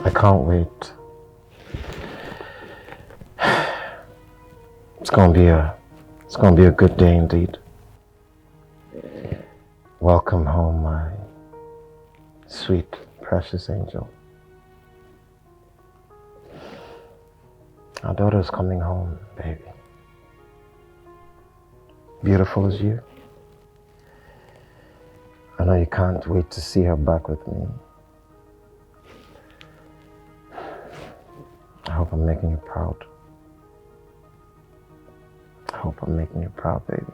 I can't wait. It's gonna be a good day indeed. Welcome home, my sweet, precious angel. Our daughter's coming home, baby. Beautiful as you. I know you can't wait to see her back with me. I hope I'm making you proud. I hope I'm making you proud, baby.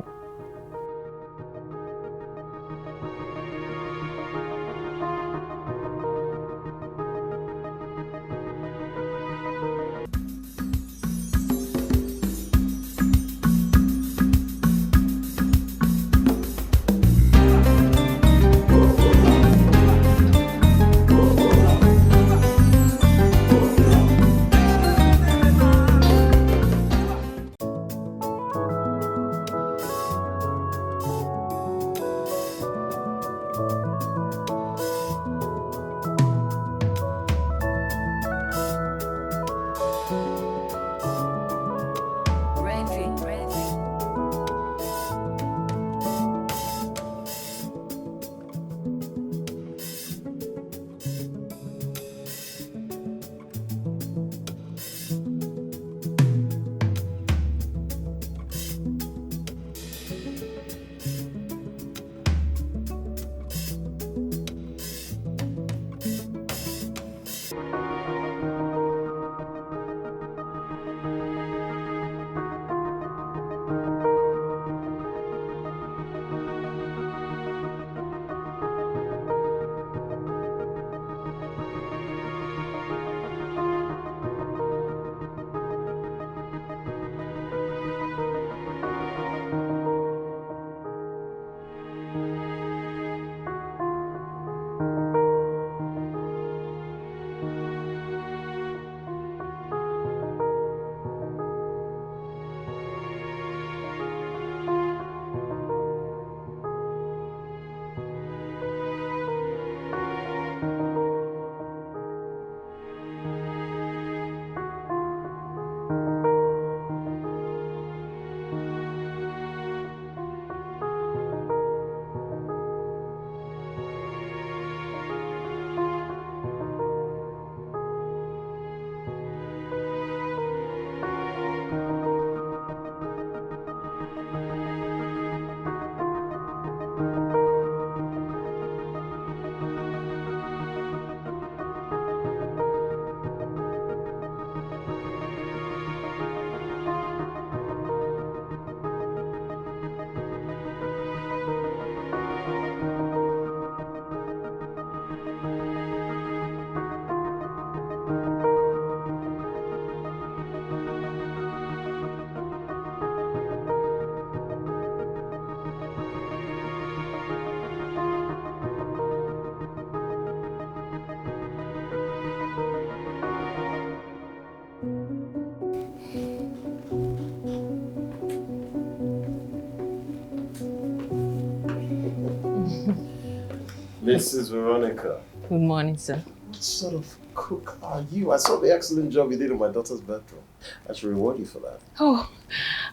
Mrs. Veronica. Good morning, sir. What sort of cook are you? I saw the excellent job you did in my daughter's bedroom. I should reward you for that. Oh,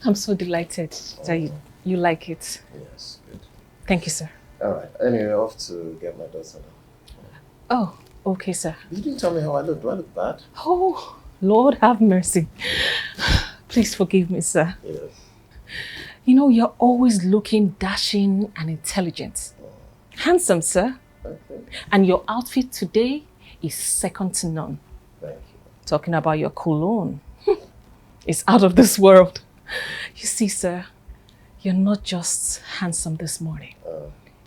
I'm so delighted that you like it. Yes, good. Thank you, sir. All right. Anyway, off to get my daughter now. Oh, okay, sir. You didn't tell me how I look. Do I look bad? Oh, Lord have mercy. Please forgive me, sir. Yes. You know, you're always looking dashing and intelligent. Handsome, sir. Okay. And your outfit today is second to none. Thank you. Talking about your cologne. It's out of this world. You see, sir, you're not just handsome this morning.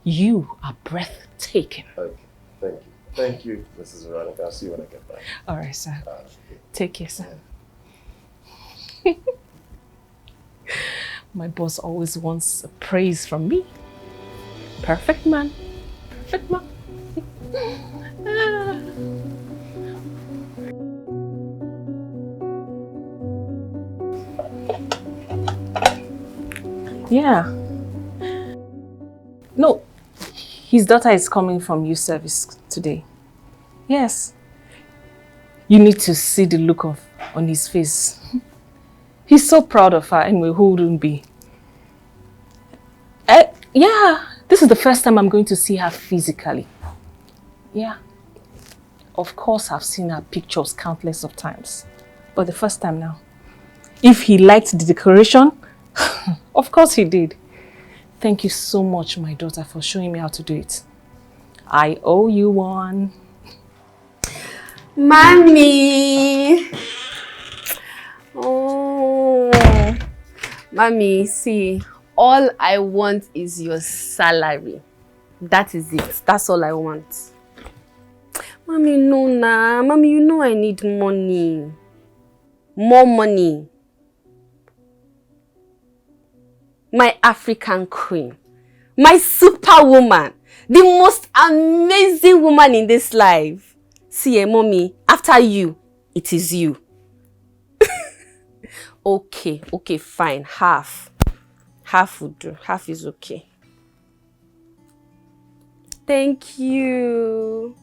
You are breathtaking. Okay. Thank you. Thank you, Mrs. Veronica. I'll see you when I get back. All right, sir. Take care, sir. Yeah. My boss always wants praise from me. Perfect man. Perfect man. Yeah. No, his daughter is coming from youth service today. Yes. You need to see the look on his face. He's so proud of her, anyway, who wouldn't be? Yeah, this is the first time I'm going to see her physically. Yeah. Of course, I've seen her pictures countless of times. But the first time now. If he liked the decoration, of course he did. Thank you so much, my daughter, for showing me how to do it. I owe you one. Mommy! Oh, Mommy, see, all I want is your salary. That is it. That's all I want. Mommy, no, nah. Mommy, you know I need money. More money. My African queen. My superwoman. The most amazing woman in this life. See, Mommy, after you, it is you. Okay, fine. Half. Half would do. Half is okay. Thank you.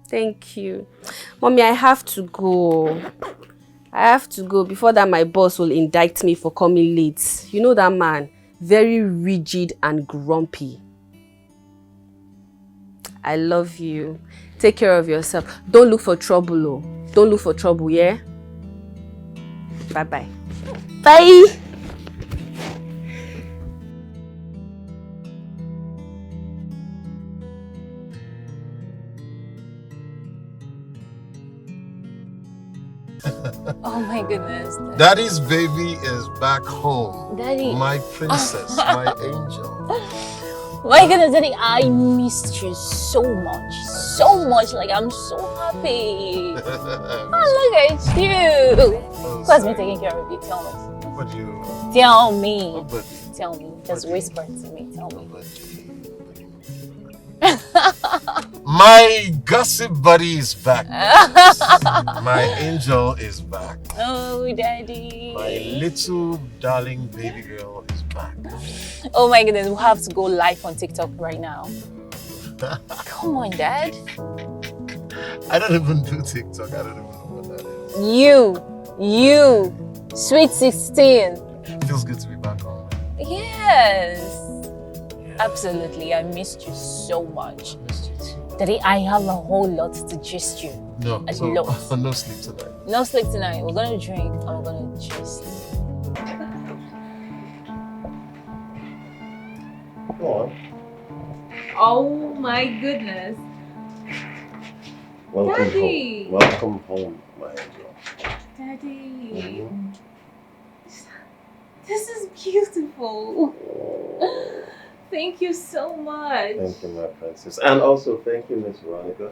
Thank you. Mommy, I have to go. I have to go before that my boss will indict me for coming late. You know that man, very rigid and grumpy. I love you. Take care of yourself. Don't look for trouble, oh. Don't look for trouble, yeah? Bye-bye. Bye! Oh my goodness. Daddy's baby is back home. Daddy. My princess, my angel. My goodness, Daddy, I missed you so much. So much. Like, I'm so happy. Look at you. Who has been taking care of you? Tell me. But you... Tell me. But Tell me. Just whisper to me. Tell me. My gossip buddy is back. My angel is back. Oh, Daddy. My little darling baby girl is back. Oh my goodness, we have to go live on TikTok right now. Come on, Dad. I don't even do TikTok. I don't even know what that is. You, sweet 16. Feels good to be back home. Yes. Absolutely, I missed you so much. I missed you too. Daddy, I have a whole lot to gist you. No, A so lot. no sleep tonight. No sleep tonight. We're gonna drink and we're gonna gist. Go on. Oh my goodness. Welcome Daddy. home. Welcome home, my angel. Daddy. This is beautiful. Thank you so much. Thank you, my princess. And also, thank you, Miss Veronica.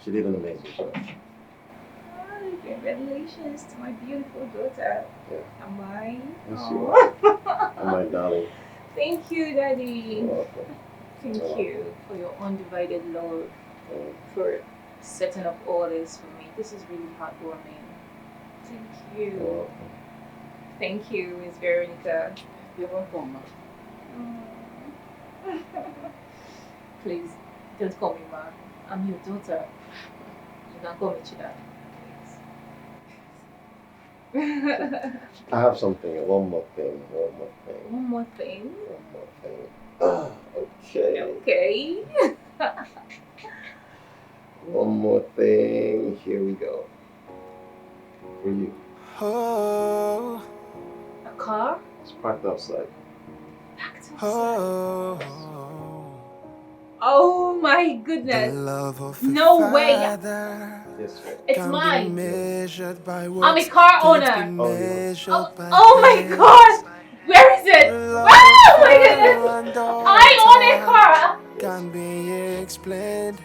She did an amazing job. Congratulations to my beautiful daughter. Yeah. Am I? Yes, you are. Oh, my darling. Thank you, Daddy. You're welcome. Thank you for your undivided love, for setting up all this for me. This is really heartwarming. Thank You're you. welcome. Thank you, Miss Veronica. You're welcome. Please, don't call me Ma. I'm your daughter. You can call me Chida. Please. I have something. One more thing. One more thing. Okay. Okay. One more thing. Here we go. For you. Oh, A car? It's parked outside. Packed inside. oh, Oh my the goodness. love of No way. Father Yes, sir. It's can be mine. measured by I'm a words, car can't owner. be Oh, yours. measured Oh, by oh my days. god! Where is it? Love Oh my of goodness! father and I own a car! can be explained,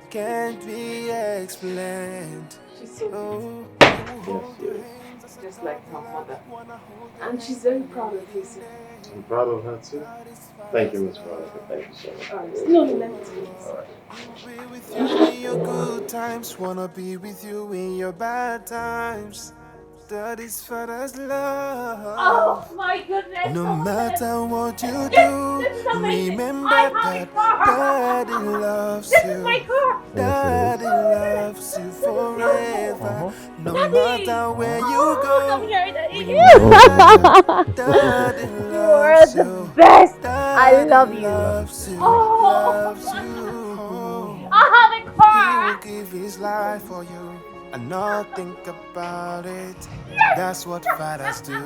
can't be explained. She's so Oh, Yes, just like her mother. And she's very proud of you. I'm proud of her too. Thank you, Miss Veronica. Thank you so much. No, let me do All right. be with you in your good times, wanna be with you in your bad times. That is Father's love. Oh my goodness! No matter what you This do, is amazing! remember I have that a car! Daddy loves This is my you. car! Daddy loves you So forever. No matter where you go. Daddy loves you. Best. I love you. Loves you. Loves you. I have a He car! will give his life for you and not think about it. That's what fathers do.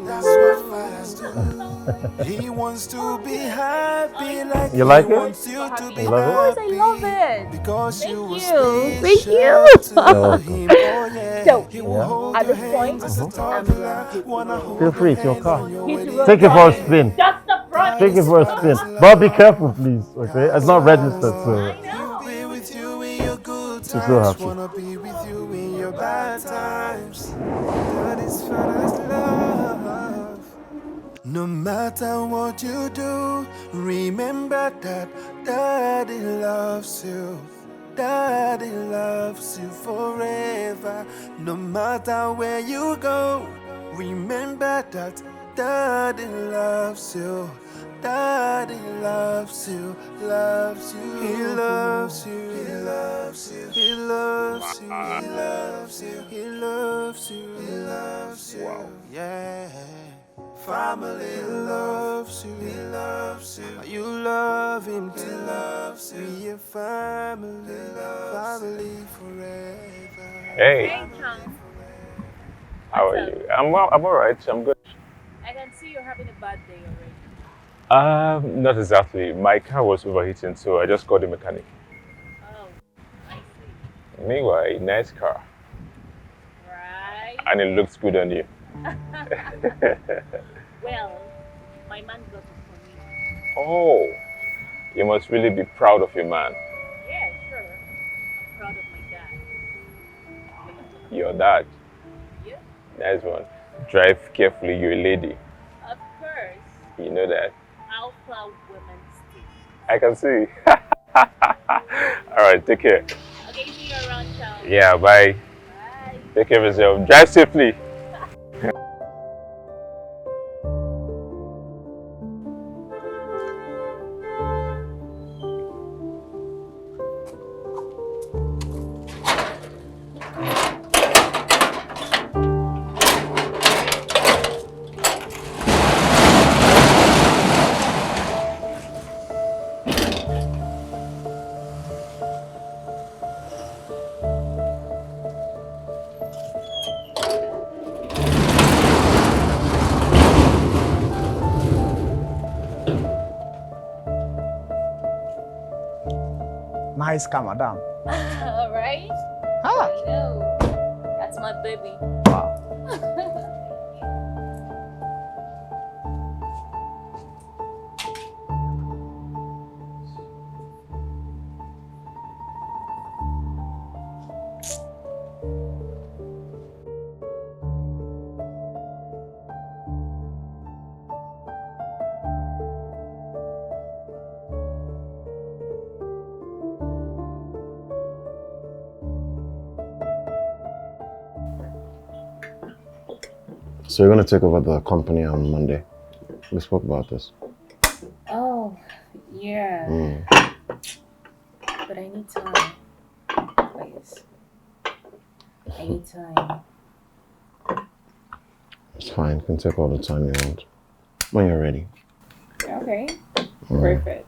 That's what fathers do. He wants to be happy like You like he it? wants you to be You love it? happy. I love it. Because you were Thank special you. to him. Oh yeah. So, He will hold at your this point, hands as a toddler. Wanna hold Feel free, your it's your hands car. on your way. Take it for a spin. That's the front! Take it for a spin. But be careful, please. Okay, it's not registered, so. Be with you in your good so times. happy. Wanna be with you in your bad times. That is father's love. No matter what you do, remember that Daddy loves you. Daddy loves you forever. No matter where you go, remember that Daddy loves you. Daddy loves you, loves you. He loves you, he loves you, he loves you, he loves you, he loves you, he loves you. Yeah. Family loves you, he loves you. You love him too. He loves you. Be a family, family forever. Hey, how are you? I'm alright. I'm good. I can see you're having a bad day already. Not exactly. My car was overheating, so I just called the mechanic. Oh, I see. Meanwhile, nice car, Right. and it looks good on you. Well, my man got it for me. Oh, you must really be proud of your man. Yeah, sure. I'm proud of my dad. Your dad. Yeah, Nice one. Drive carefully, you're a lady. of course. You know that. Alpha women still. I can see. Alright, take care. Okay, see you around town. Yeah, bye. Bye. Take care of yourself. Drive safely. Nice car, madam. Alright? Ah. I know. That's my baby. Wow. So you're going to take over the company on Monday. We spoke about this. Oh, yeah. But I need time. Please. I need time. It's fine. You can take all the time you want. When you're ready. Okay. Perfect.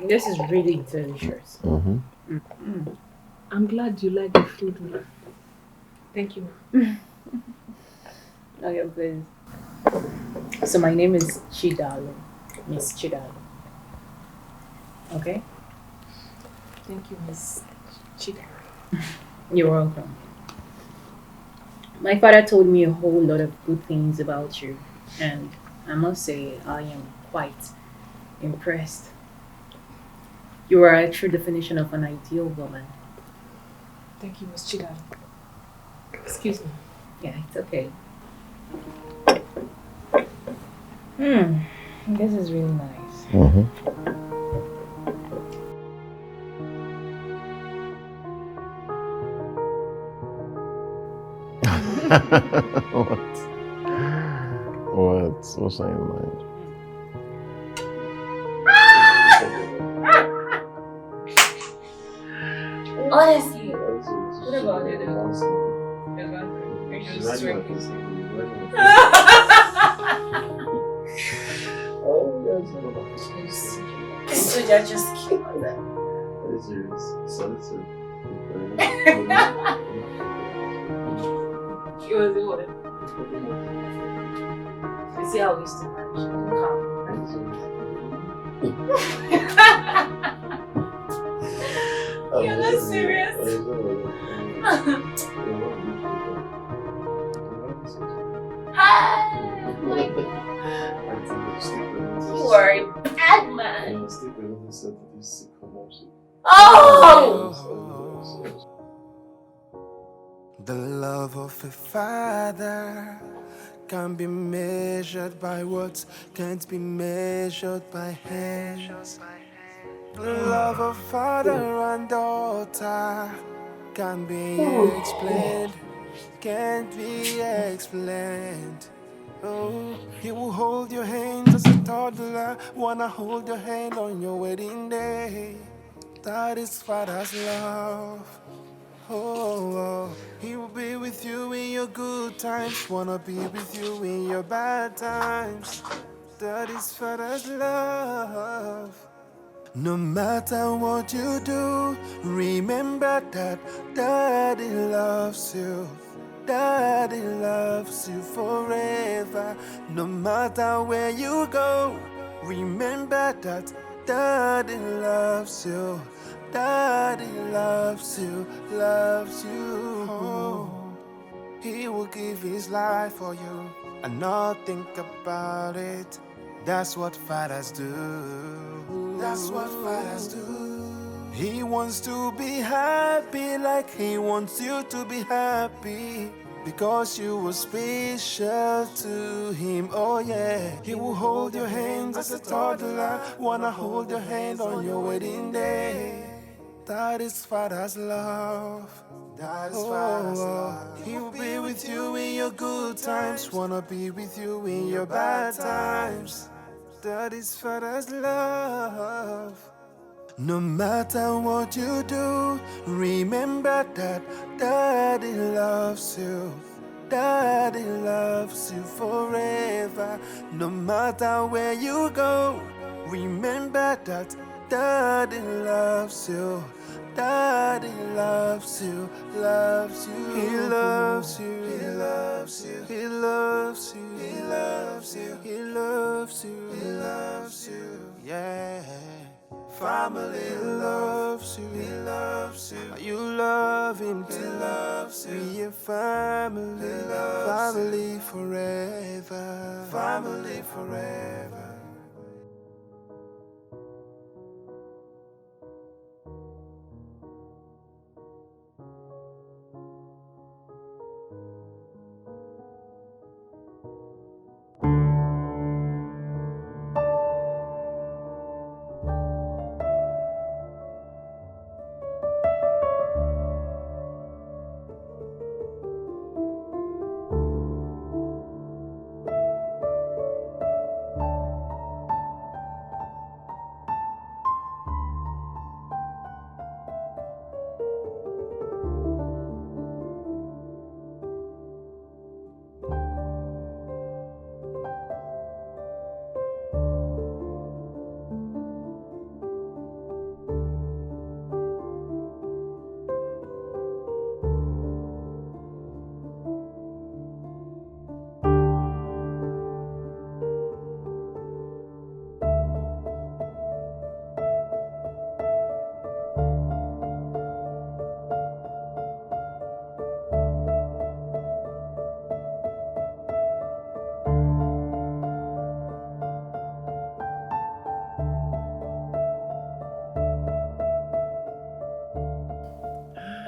This is really delicious. I'm glad you like the food, ma. Thank you, ma. Okay, please. So my name is Chidalo. Miss Chidalo. Okay? Thank you, Miss Chida. You're welcome. My father told me a whole lot of good things about you, and I must say I am quite impressed. You are a true definition of an ideal woman. Thank you, Miss Chida. Excuse me. Yeah, it's okay. This is really nice. What's on your mind? Honestly. What about it? Oh, yes. This soldier just came on that. Are you serious? Solitude. He was the one. You see how we used to manage. You're not serious. Hi! You are a bad man. Oh! The love of a father can be measured by words, can't be measured by hands. The love of father and daughter can be explained, can't be explained. Oh, he will hold your hands as a toddler, wanna hold your hand on your wedding day. That is father's love. Oh, he will be with you in your good times, wanna be with you in your bad times. That is father's love. No matter what you do, remember that Daddy loves you. Daddy loves you forever. No matter where you go, remember that Daddy loves you. Daddy loves you, loves you. Oh, he will give his life for you and not think about it. That's what fathers do. That's what fathers do. He wants to be happy like he wants you to be happy. Because you were special to him, oh yeah. He will hold your hands as a toddler, wanna hold your hand on your wedding day. That is father's love. That is father's love. He will be with you in your good times, wanna be with you in your bad times. That is father's love. No matter what you do, remember that Daddy loves you. Daddy loves you forever. No matter where you go, remember that Daddy loves you. Daddy loves you, loves you. He loves you, he loves you, he loves you, he loves you, he loves you, he loves you. Yeah. Family loves you, he loves you. You love him too, he loves you. Be a family, family forever, family forever.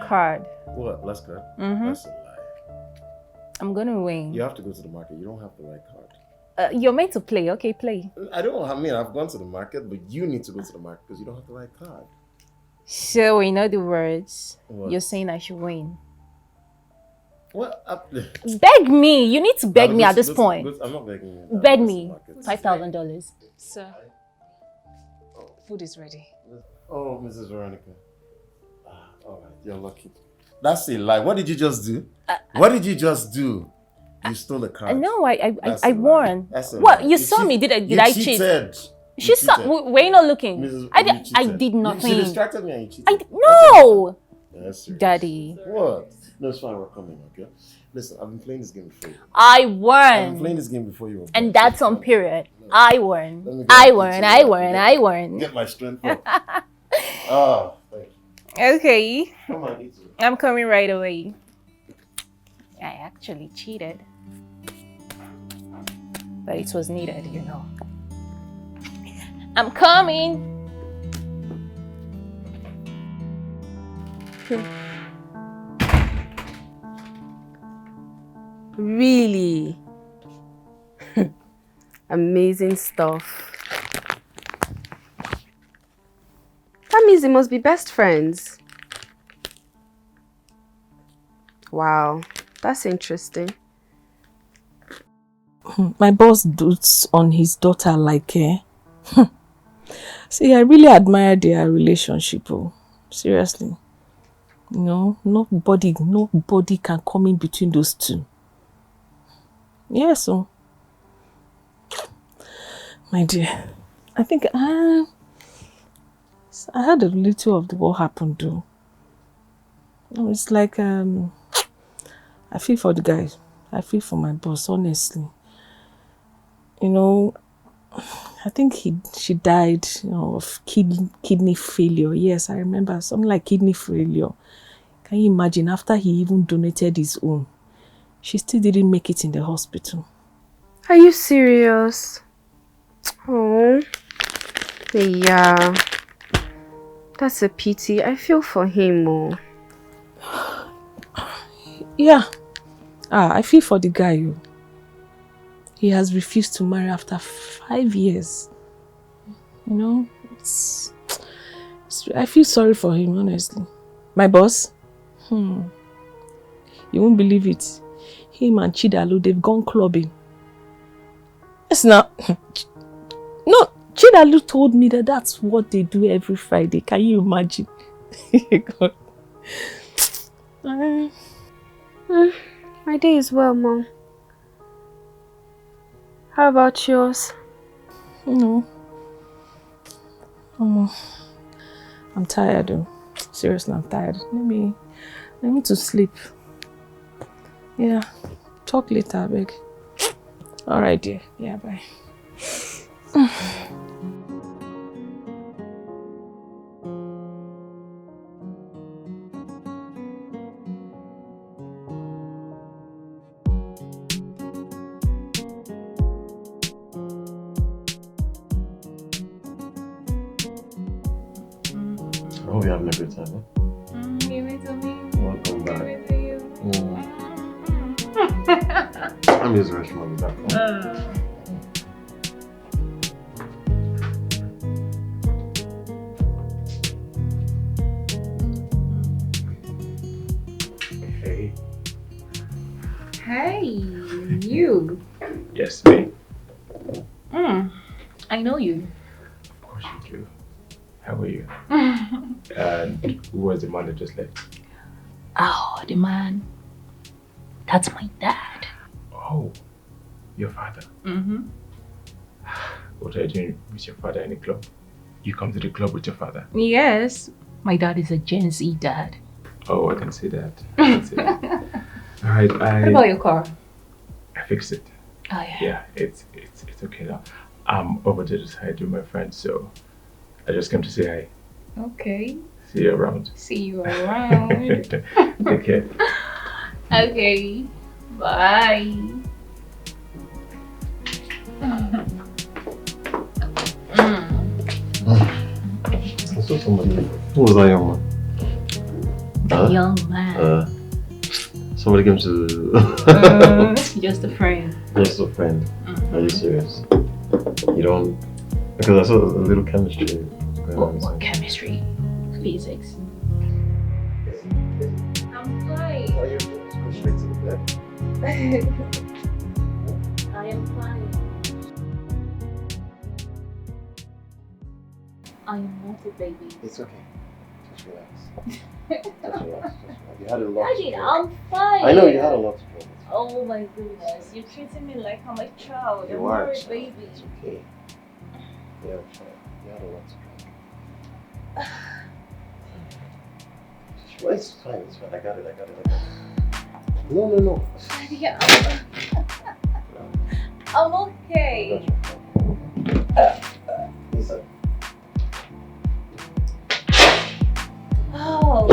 Card. What? Let's go. Mm-hmm. That's a lie. I'm gonna win. You have to go to the market. You don't have the right card. You're meant to play. Okay, play. I don't. I mean, I've gone to the market, but you need to go to the market because you don't have the right card. So we know the words. What? You're saying I should win. What? Beg me. You need to beg me at this point. I'm not begging you. Beg me. $5,000. Sir, food is ready. Oh, Mrs. Veronica. Alright, you're lucky. That's a lie. What did you just do? What did you just do? You stole a card. No, I That's won. That's a What? lie. You saw me? Did I cheat? Cheated. She saw. Were you not looking? Mrs. I you did nothing. She distracted me and you cheated. No. That's serious. Daddy. What? No, it's fine. We're coming, okay? Listen, I've been playing this game before you. I I've been won. playing this game before you. And that's on period. I won. Let me get I my won. pizza. I won. I won. Get my strength up. Ah, thank you. Okay, Come on, eat it. I'm coming right away. I actually cheated. But it was needed, you know. I'm coming. Really? Amazing stuff. That means they must be best friends. Wow, that's interesting. My boss dotes on his daughter like See, I really admire their relationship. Oh. Seriously. You know, nobody can come in between those two. Yeah, so. My dear, I think I heard a little of what happened though. It's like, I feel for the guy. I feel for my boss, honestly. You know, I think she died, you know, of kidney failure. Yes, I remember something like kidney failure. Can you imagine? After he even donated his own, she still didn't make it in the hospital. Are you serious? Oh, yeah. That's a pity. I feel for him more. Yeah. I feel for the guy. You. He has refused to marry after 5 years. You know, I feel sorry for him, honestly. My boss? You won't believe it. Him and Chidalu, they've gone clubbing. It's not. No, Chidalu told me that that's what they do every Friday. Can you imagine? God. My day is well, Mom. How about yours? No. I'm tired though. Seriously, I'm tired. Let me to sleep. Yeah. Talk later, beg. Alright, dear. Yeah, bye. I hope you're having a good time, huh? Give it to me. Welcome back. Give it to you. I'm using the restroom, I'll be back. Hey. Hey, you. Yes, me. I know you. Of course you do. How are you? And who was the man that just left? Oh, the man. That's my dad. Oh, your father. What are you doing with your father in the club? You come to the club with your father? Yes. My dad is a Gen Z dad. Oh, I can see that. I can see that. Alright, What about your car? I fixed it. Oh, yeah. Yeah, it's okay now. I'm over to the side with my friends, so I just came to say hi. Okay. See you around. See you around. Take care. Okay. Bye. I saw somebody. Who was that young man? Young man. Somebody came to. Just a friend. Just a friend. Are you serious? You don't. Because I saw a little chemistry going on. What chemistry? Physics. I'm fine. Are you go straight to the bed? I am fine. I am not a baby. It's okay. Just relax. You had a lot. Imagine, I'm fine. I know you had a lot to do. Oh my goodness, you're treating me like I'm a child. You I'm are not a a baby. It's okay. You had a lot to do. Well, it's fine. It's fine. I got it. No. Yeah, I'm okay. Listen. Oh.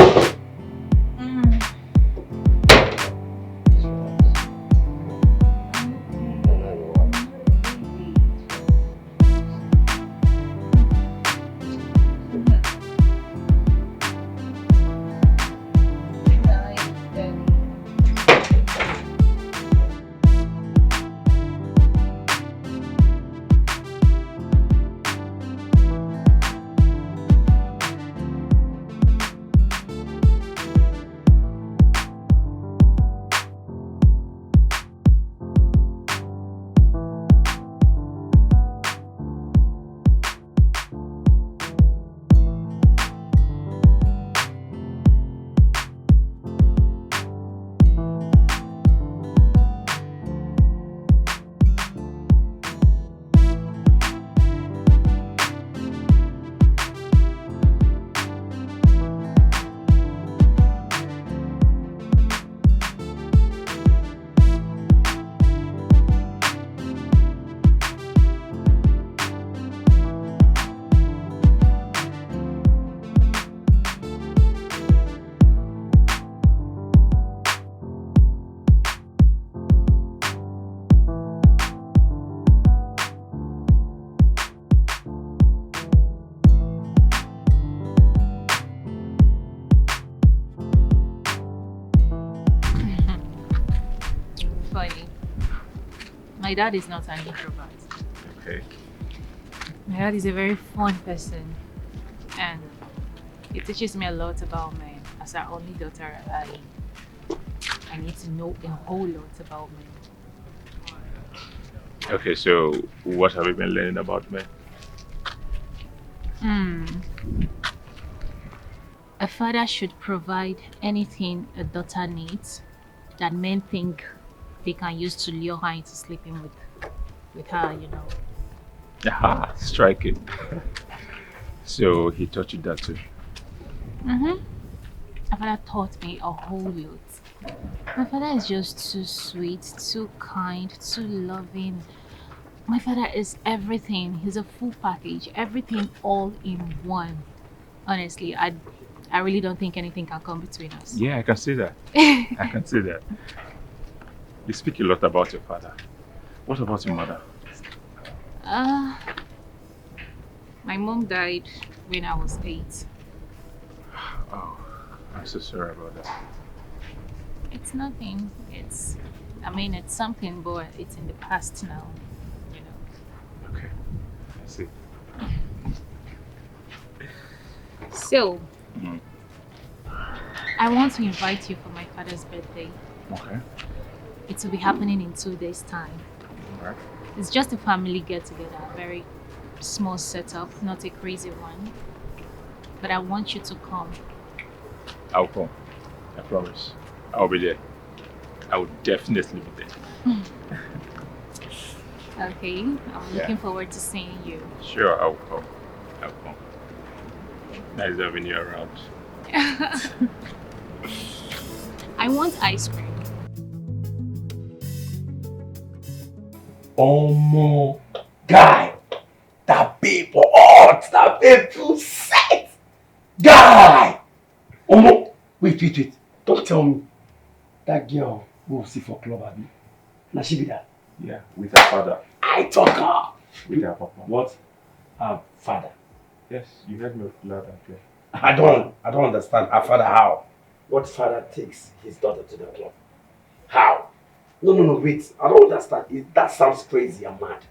My dad is not an introvert. Okay. My dad is a very fun person, and he teaches me a lot about men. As our only daughter, I need to know a whole lot about men. Okay, so what have you been learning about men? A father should provide anything a daughter needs that men think they can use to lure her into sleeping with her, you know. Aha, strike it. So he taught you that too? My father taught me a whole lot. My father is just too sweet, too kind, too loving. My father is everything. He's a full package, everything all in one. Honestly, I really don't think anything can come between us. Yeah, I can see that. I can see that. You speak a lot about your father. What about your mother? My mom died when I was 8. Oh, I'm so sorry about that. It's nothing. It's something, but it's in the past now, you know. Okay, I see. So, I want to invite you for my father's birthday. Okay. It will be happening in 2 days' time. Alright. It's just a family get-together, a very small setup, not a crazy one. But I want you to come. I'll come. I promise. I'll be there. I will definitely be there. Okay, I'm looking forward to seeing you. Sure, I'll come. I'll come. Nice having you around. I want ice cream. Omo, guy, that babe hot, that babe too set. Guy! Omo, wait. Don't tell me. That girl we'll see for club, Abi. Now she be that. Yeah, with her father. I talk her. With her papa. What? Her father. Yes, you heard me loud and clear. I don't understand. Her father how? What father takes his daughter to the club? How? No, wait. I don't understand. That sounds crazy and mad.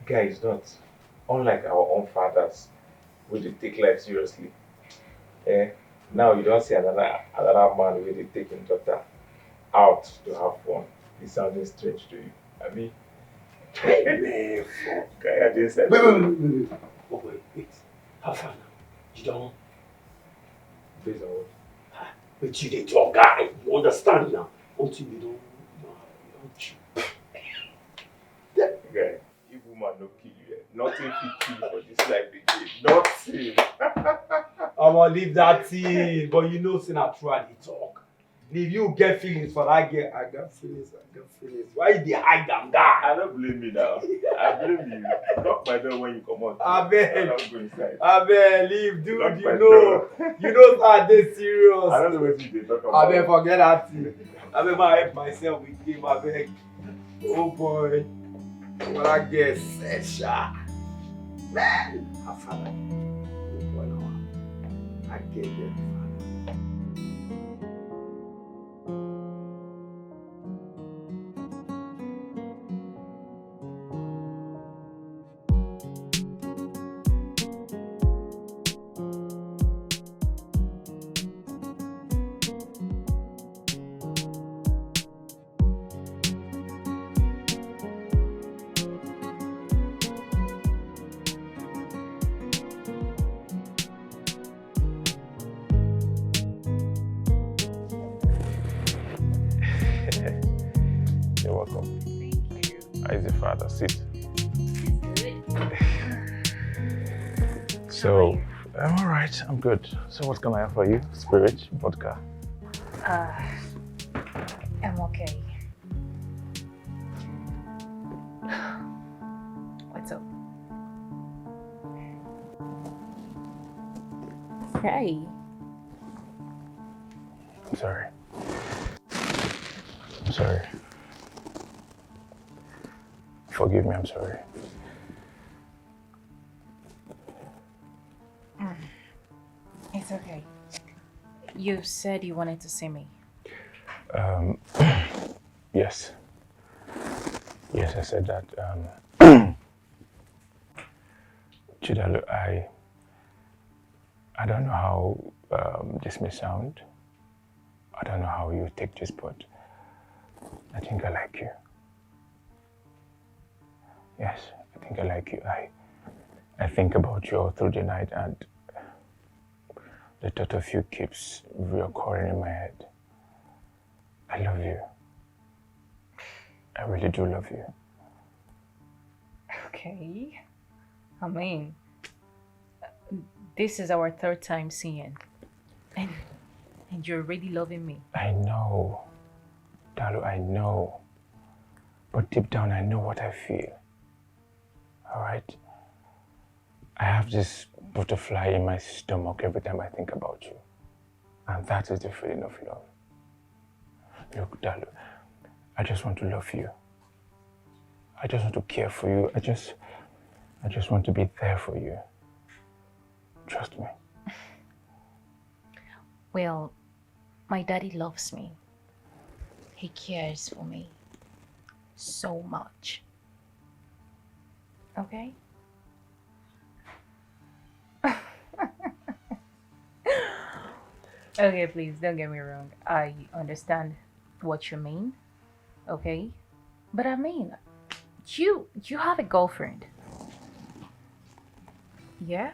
Guys, not. Unlike our own fathers, we do take life seriously. Now you don't see another man where they take his daughter out to have fun. It's sounding strange to you. I mean, Hey, guy, I didn't say wait. How far now? You don't? Based on what? But you did your guy. You understand now? Until you don't Guy, if woman no kill you, nothing will kill you for this life again. Nothing. I'm gonna leave that thing. But you know, say not true they talk. If you get feelings for that girl, I got feelings. Why you dey hide them, guy? I don't blame you now. I blame you. Knock my door when you come out. I beg. I don't go inside. I beg, leave, dude. Knock my You door. know that they serious. I don't know what you talk about. I beg, forget that thing. I beg, I help myself with him. I beg. Oh boy. What I guess, Sesha. Man, I found it. I get it. You're welcome. Thank you. How is the father? Sit. So, I'm alright. I'm good. So, what can I offer you? Spirit, vodka? I'm okay. What's up? Hey. I'm sorry. I'm sorry. Forgive me, I'm sorry. It's okay. You said you wanted to see me. Yes. Yes, I said that. Chidalu, I don't know how this may sound. I don't know how you take this, but I think I like you. Yes, I think I like you. I think about you all through the night, and the thought of you keeps reoccurring in my head. I love you. I really do love you. Okay. I mean, this is our third time seeing. And you're already loving me. I know. Dalu, I know. But deep down, I know what I feel. Alright? I have this butterfly in my stomach every time I think about you. And that is the feeling of love. Look, Dalu, I just want to love you. I just want to care for you. I just want to be there for you. Trust me. Well, my daddy loves me. He cares for me so much. Okay? Okay, please don't get me wrong. I understand what you mean. Okay? But I mean, you have a girlfriend. Yeah?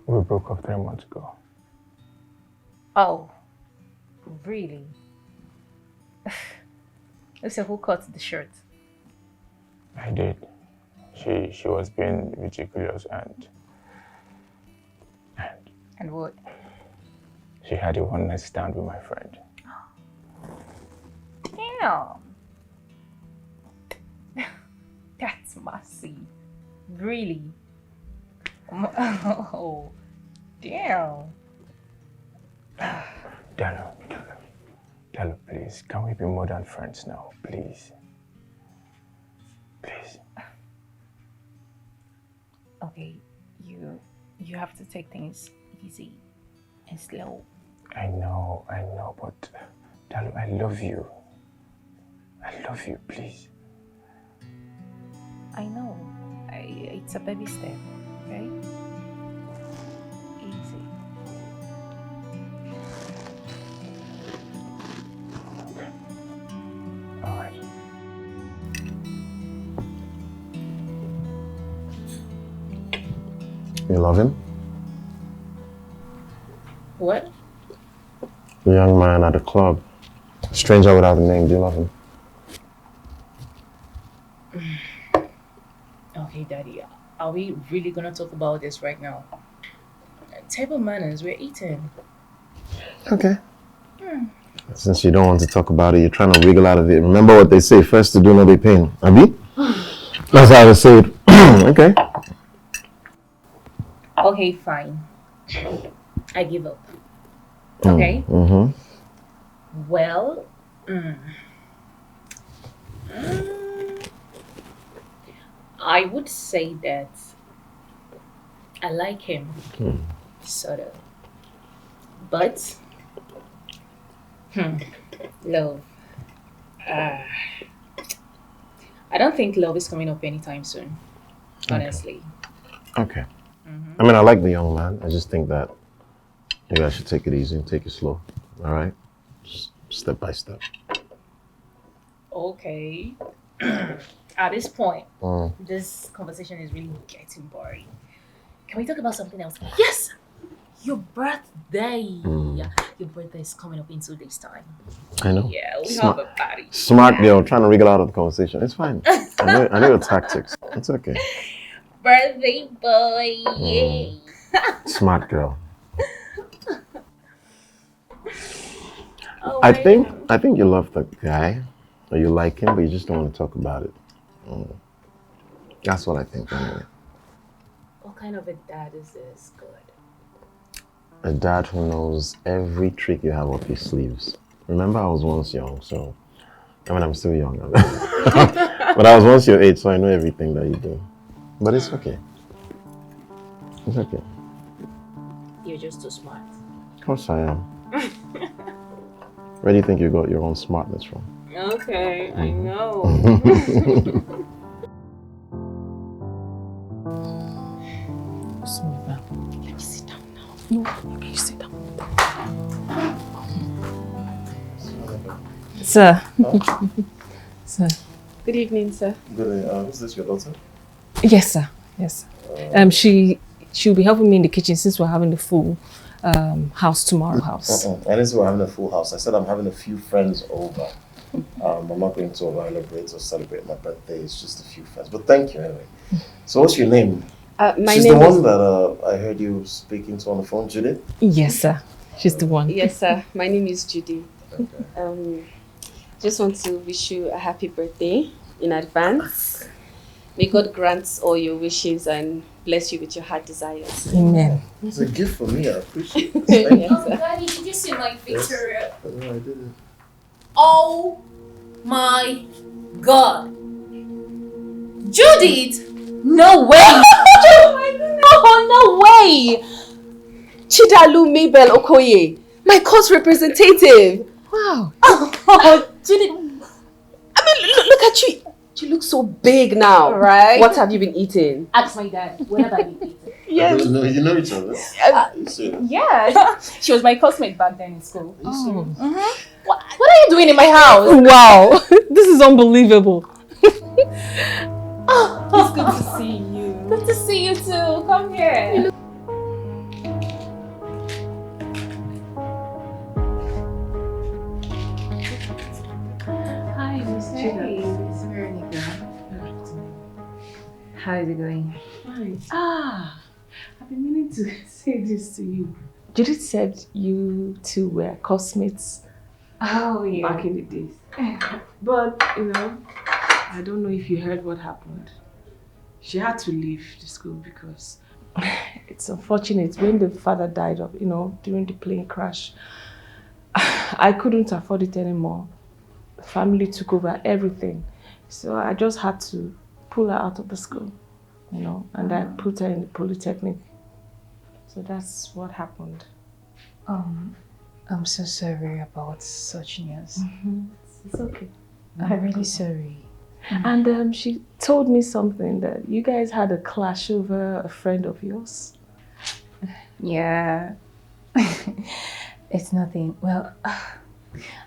We broke up 3 months ago. Oh, really? So who cut the shirt? I did. She was being ridiculous and what? She had a one-night stand with my friend. Damn. That's messy. Really? Oh, damn. Dalu, please, can we be more than friends now, please? Please. Okay, you have to take things easy and slow. I know, but Dalu, I love you. I love you, please. I know. It's a baby step, okay? Easy. All right. You love him? What? The young man at the club. Stranger without a name. Do you love him? Okay, Daddy. Are we really gonna talk about this right now? Table manners, we're eating. Okay. Since you don't want to talk about it, you're trying to wriggle out of it. Remember what they say, first to do, no be pain. Abi? That's how they say it. Okay. Okay, fine. I give up. Okay? Well, I would say that I like him, sort of. But, love. I don't think love is coming up anytime soon, honestly. Okay. I mean, I like the young man. I just think that maybe I should take it easy and take it slow. All right? Just step by step. Okay. At this point, this conversation is really getting boring. Can we talk about something else? Yes! Your birthday! Your birthday is coming up in 2 days' time. I know. Yeah, we have a party. Smart girl, trying to wriggle out of the conversation. It's fine. I know your tactics. It's okay. Birthday boy! Yay! Smart girl. Oh, I think you love the guy, or you like him, but you just don't want to talk about it. That's what I think anyway. What kind of a dad is this? Good. A dad who knows every trick you have up his sleeves. Remember, I was once young, so I mean, I'm still young, but I was once your age, so I know everything that you do. But it's okay. It's okay. You're just too smart. Of course I am. Where do you think you got your own smartness from? Okay, I know. Let me sit down now. No, okay, you sit down. Sir. Sir. Good evening, sir. Good. Is this your daughter? Yes, sir. Yes. She'll be helping me in the kitchen since we're having the full house tomorrow. I didn't say we're having a full house. I said I'm having a few friends over. I'm not going to celebrate or celebrate my birthday. It's just a few friends. But thank you anyway. So what's your name? She's the one that I heard you speaking to on the phone, Juliet? Yes, sir. She's the one. Yes, sir. My name is Judy. Okay. Just want to wish you a happy birthday in advance. May God grant all your wishes and bless you with your heart desires. Amen. It's a gift for me. I appreciate it. Yes, Oh, Daddy, did you see my Victoria? Yes. No, I didn't. Oh my God. Judith! No way! Oh, no way! Chidalu Mabel Okoye, my court representative. Wow. Oh, Judith. I mean, look at you. You look so big now. Right. What have you been eating? Ask my dad. When have I been eating? Yes. You know each other? You serious? Yeah. She was my classmate back then in school. Are you serious? What are you doing in my house? Wow. This is unbelievable. It's good to see you. Good to see you too. Come here. Hi, Miss Veronica. How is it going? Fine. I've been meaning to say this to you. Judith said you two were classmates back in the days. But, I don't know if you heard what happened. She had to leave the school because it's unfortunate when the father died of, during the plane crash. I couldn't afford it anymore. The family took over everything. So I just had to pull her out of the school, and I put her in the Polytechnic. So that's what happened. I'm so sorry about such news. It's okay. I'm really sorry. And she told me something that you guys had a clash over a friend of yours. Yeah. It's nothing. Well,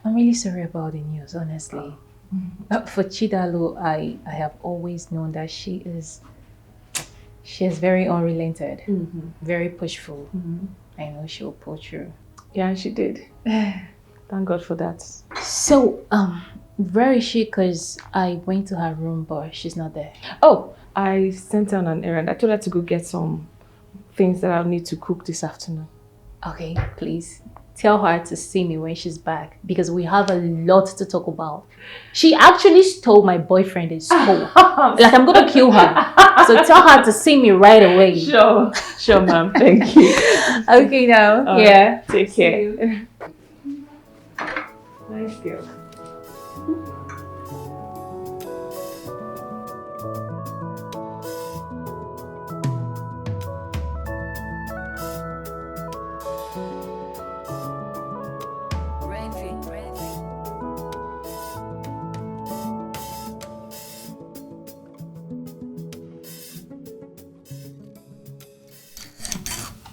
I'm really sorry about the news, honestly. For Chidalu, I have always known that she is very unrelented, very pushful. I know she'll pull through. Yeah, she did. Thank God for that. So, where is she? Because I went to her room, but she's not there. Oh, I sent her on an errand. I told her to go get some things that I'll need to cook this afternoon. Okay, please. Tell her to see me when she's back because we have a lot to talk about. She actually stole my boyfriend in school. Like, I'm gonna kill her. So tell her to see me right away. Sure, ma'am. Thank you. Okay, now. Yeah. Take care. Nice girl.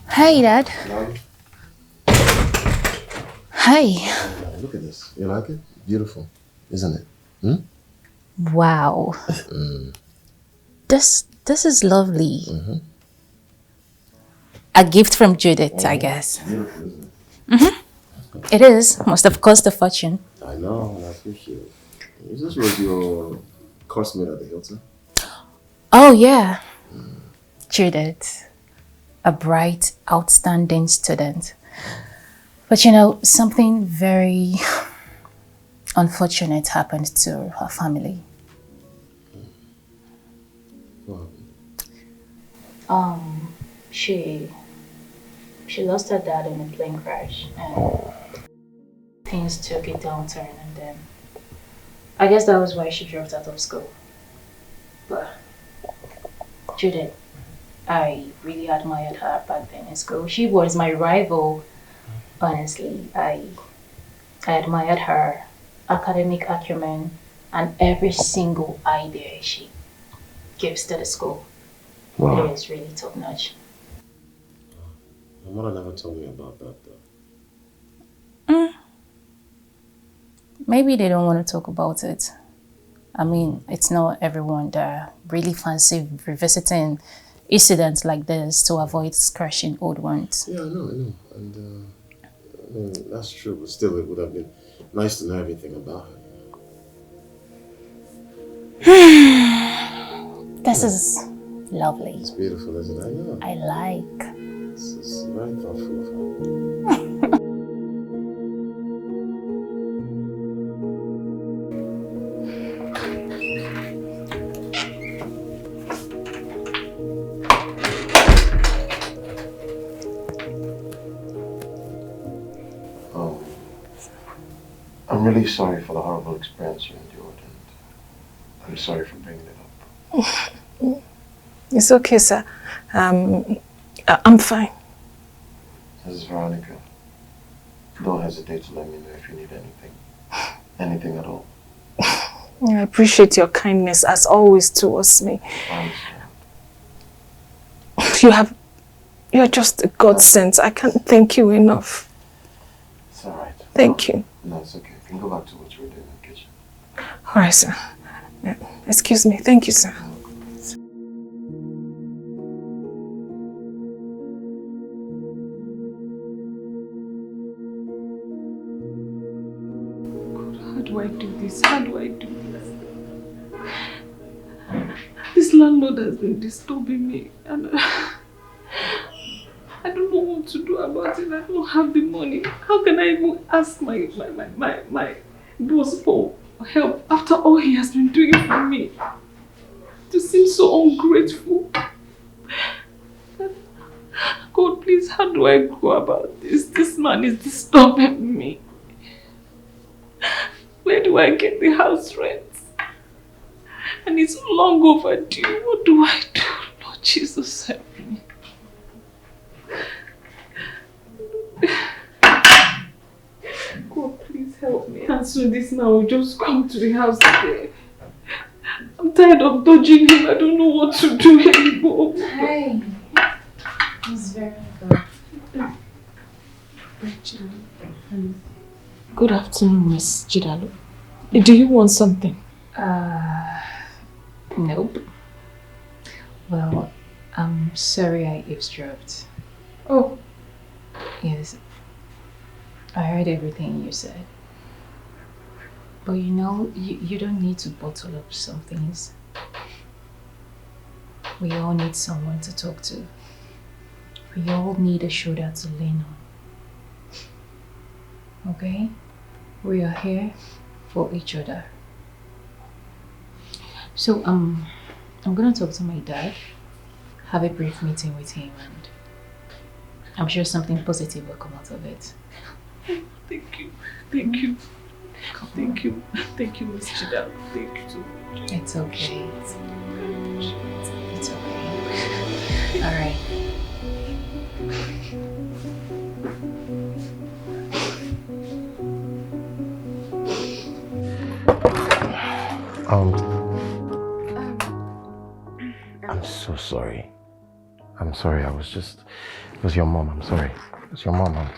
Hi, Dad. Hi. Look at this. You like it? Beautiful, isn't it? Wow. This is lovely. A gift from Juliet, I guess. Beautiful, isn't it? It is. Must have cost a fortune. I know, I appreciate it. Is this was your classmate at the Hilton? Oh, yeah. Juliet. A bright, outstanding student. But you know, something very unfortunate happened to her family. What? She lost her dad in a plane crash and things took a downturn, and then I guess that was why she dropped out of school. But Judith, I really admired her back then in school. She was my rival, honestly. I admired her academic acumen and every single idea she gives to the school. Wow. It is really top notch. My mother never told me about that though. Maybe they don't want to talk about it. I mean, it's not everyone that really fancy revisiting incidents like this to avoid scratching old ones. Yeah, I know. And I mean, that's true, but still it would have been nice to know everything about her. This is lovely. It's beautiful, isn't it? I know. I like. It's very thoughtful of her. I'm really sorry for the horrible experience you endured, and I'm sorry for bringing it up. It's okay, sir. I'm fine. This is Veronica. Don't hesitate to let me know if you need anything. Anything at all. I appreciate your kindness as always towards me. You're just a godsend. I can't thank you enough. It's alright. Thank you. No, it's okay. You can go back to what you were doing in the kitchen. Alright, sir. Excuse me. Thank you, sir. How do I do this? How do I do this? This landlord has been disturbing me, and I don't know what to do about it. I don't have the money. How can I even ask my boss for help after all he has been doing for me? To seem so ungrateful. God, please, how do I go about this? This man is disturbing me. Where do I get the house rent? And it's long overdue. What do I do? Lord Jesus, help me. God, please help me. And so this man will just come to the house again. I'm tired of dodging him. I don't know what to do anymore. Hey, it's very good. Good afternoon, Miss Jidalo. Do you want something? Nope. Well, I'm sorry I eavesdropped. Oh. Yes. I heard everything you said. But you know, you don't need to bottle up some things. We all need someone to talk to. We all need a shoulder to lean on. Okay? We are here for each other. So, I'm gonna talk to my dad, have a brief meeting with him, and I'm sure something positive will come out of it. Thank you. Thank you. Thank you. Thank you, Miss Chida. Thank you so much. It's okay. It's okay. All right. I'm so sorry. I'm sorry. It was your mom. I'm sorry. It was your mom.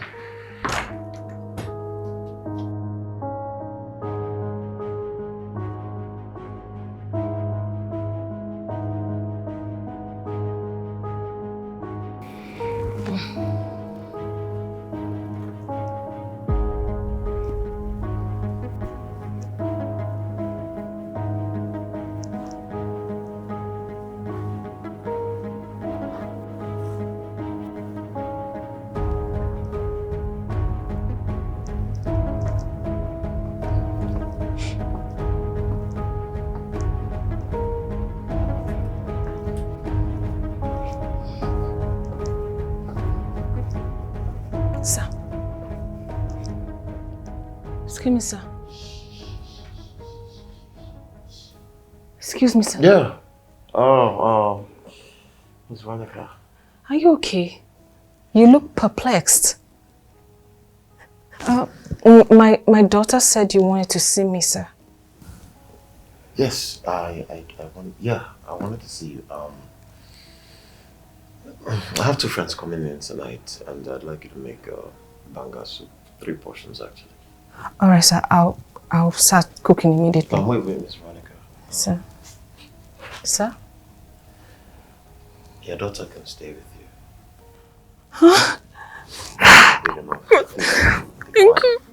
Excuse me, sir. Excuse me, sir. Yeah. Oh, Miss Veronica. Are you okay? You look perplexed. My daughter said you wanted to see me, sir. Yes, I wanted to see you. I have 2 friends coming in tonight, and I'd like you to make banga soup. 3 portions, actually. All right, sir. I'll start cooking immediately. Wait, Miss Veronica. Sir. Sir? Your daughter can stay with you. Huh?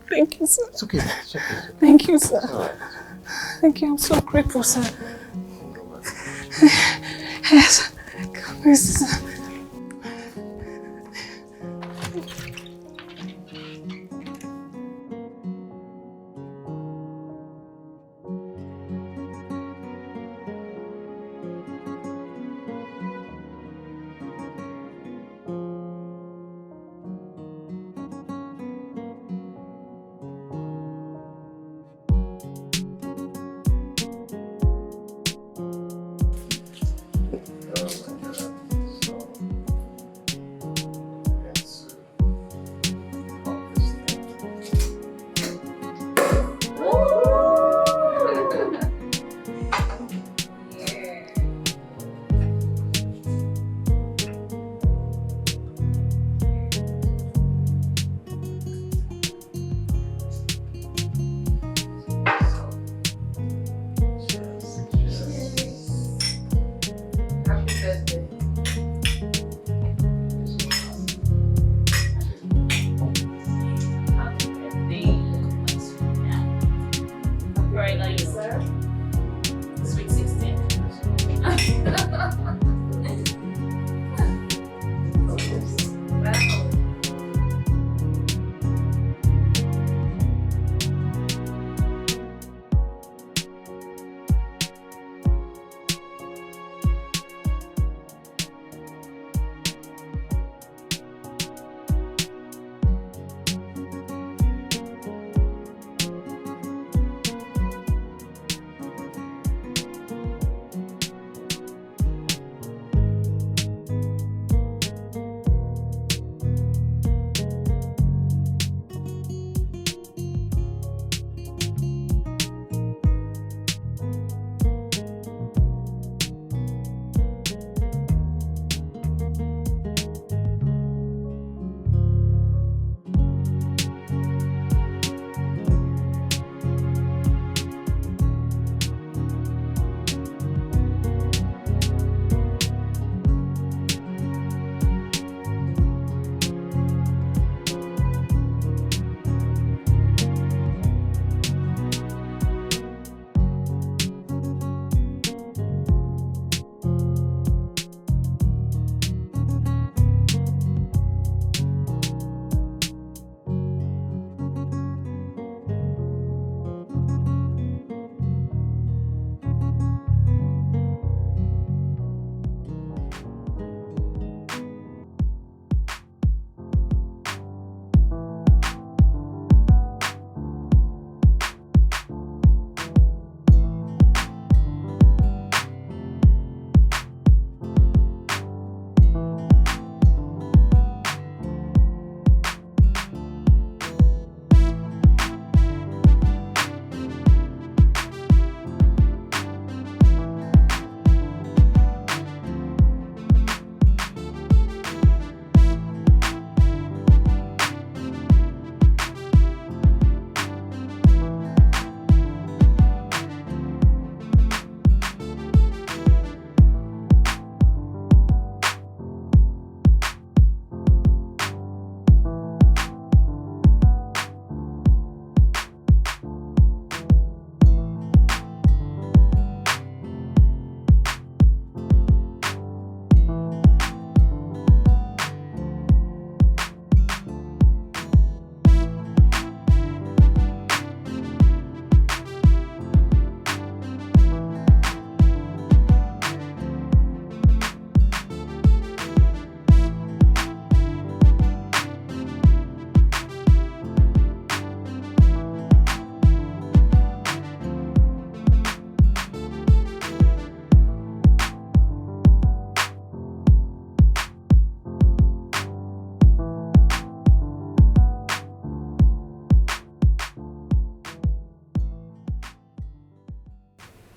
Thank you, sir. It's okay. It's okay. Thank you, sir. It's all right. Thank you. I'm so grateful, sir. Yes. Yes.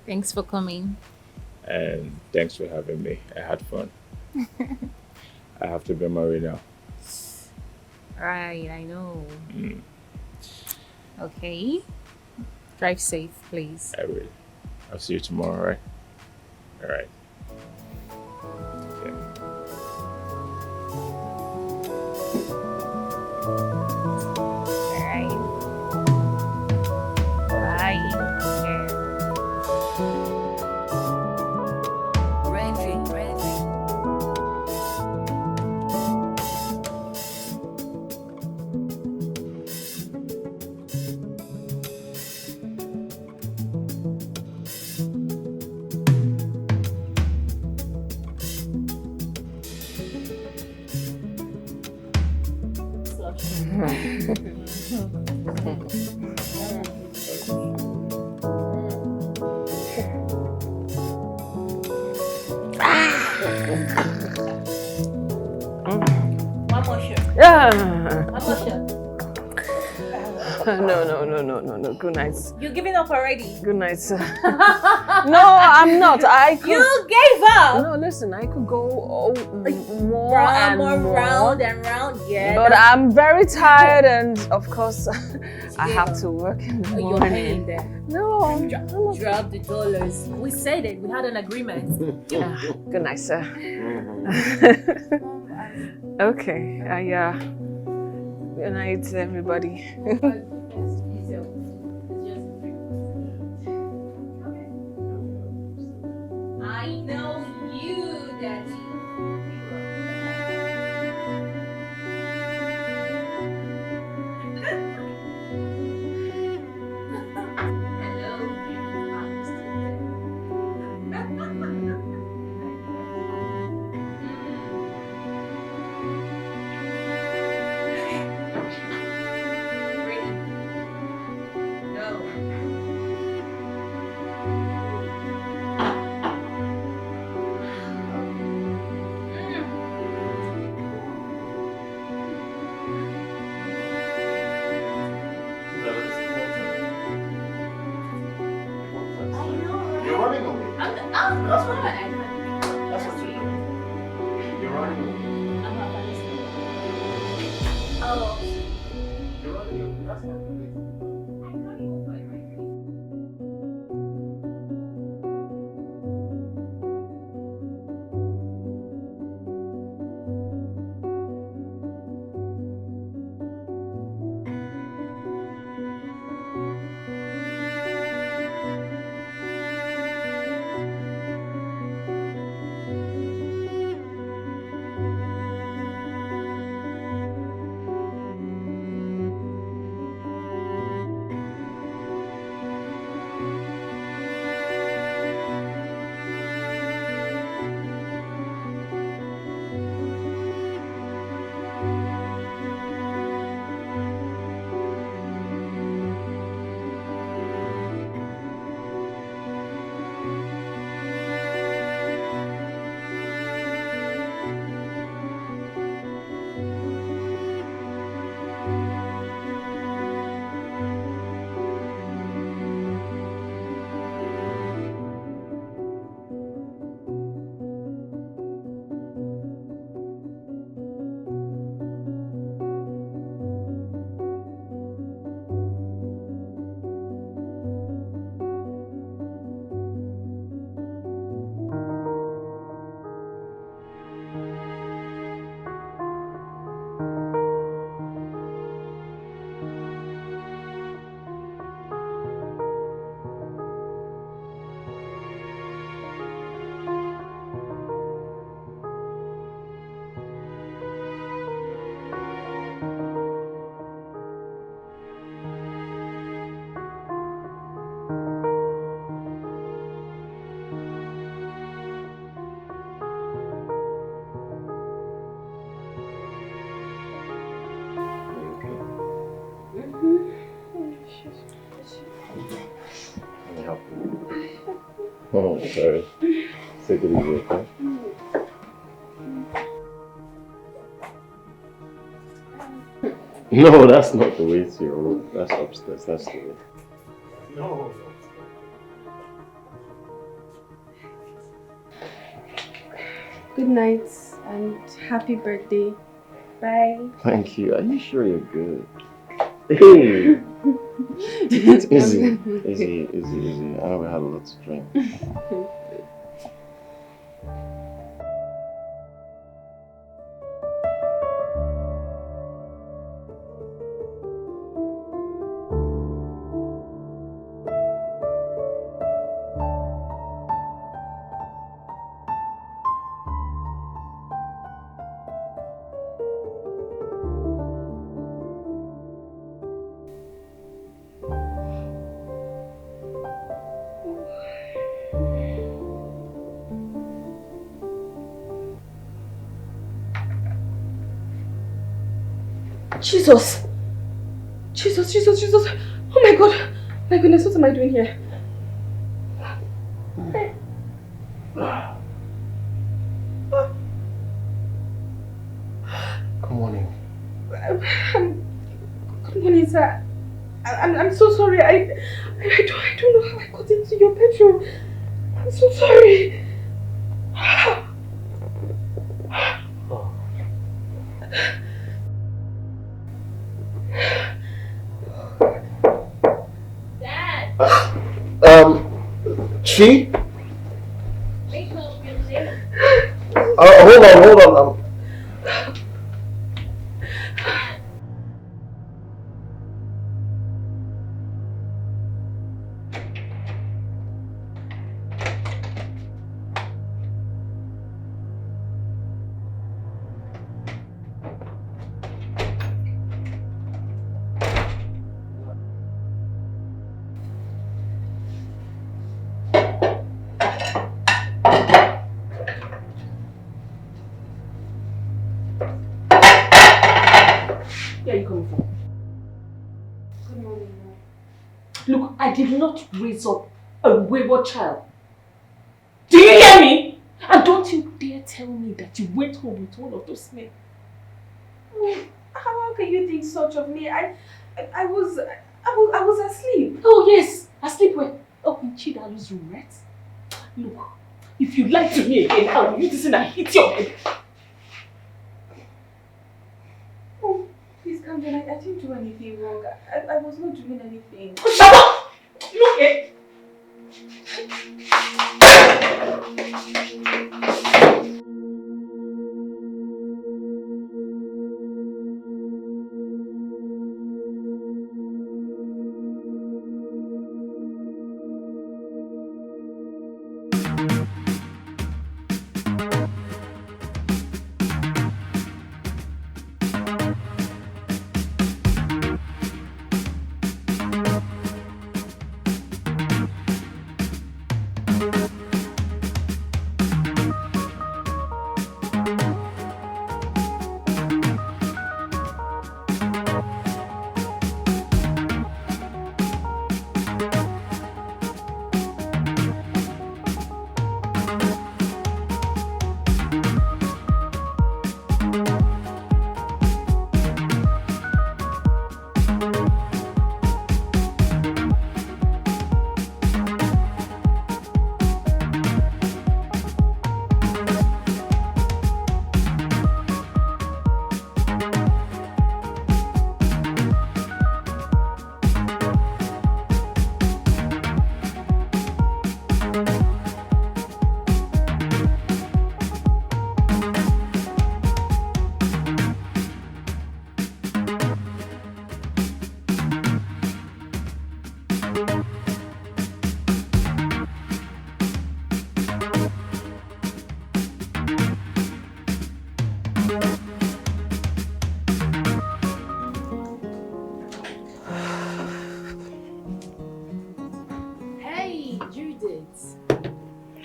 Thanks for coming. And thanks for having me. I had fun. I have to be married now. Right, I know. Okay. Drive safe, please. I will. I'll see you tomorrow, right? All right. Okay. All right. Bye. Yeah. No. Good night. You giving up already? Good night, sir. No, I'm not. I could... You gave up! No, listen, I could go more round and round, yeah. But I'm very tired and, of course, I have to work in the You're morning. paying there. No, Drop the dollars. We said it. We had an agreement. Good night, sir. Okay, good night, everybody. I know you, Daddy. Oh, sorry. Take it easy, okay? No, that's not the way to your room. That's upstairs. That's the way. No. Good night and happy birthday. Bye. Thank you. Are you sure you're good? Hey! Easy. I know we had a lot to drink. Jesus! Jesus! Oh my God! My goodness, what am I doing here? Good morning. Good morning, sir. I'm so sorry. I don't know how I got into your bedroom. I'm so sorry. Dad! Chi? Wake up, you're late. Hold on. Where are you coming from? Good morning, Mom. Look, I did not raise up a wayward child. Do you hear me? And don't you dare tell me that you went home with one of those men. How can you think such of me? I was asleep. Oh yes, asleep where? Oh, in Chidalu's room, right? Look, if you lie to me again, I will use this and I hit your head. Oh, please calm down. I didn't do anything wrong. I was not doing anything. Shut up! Look it.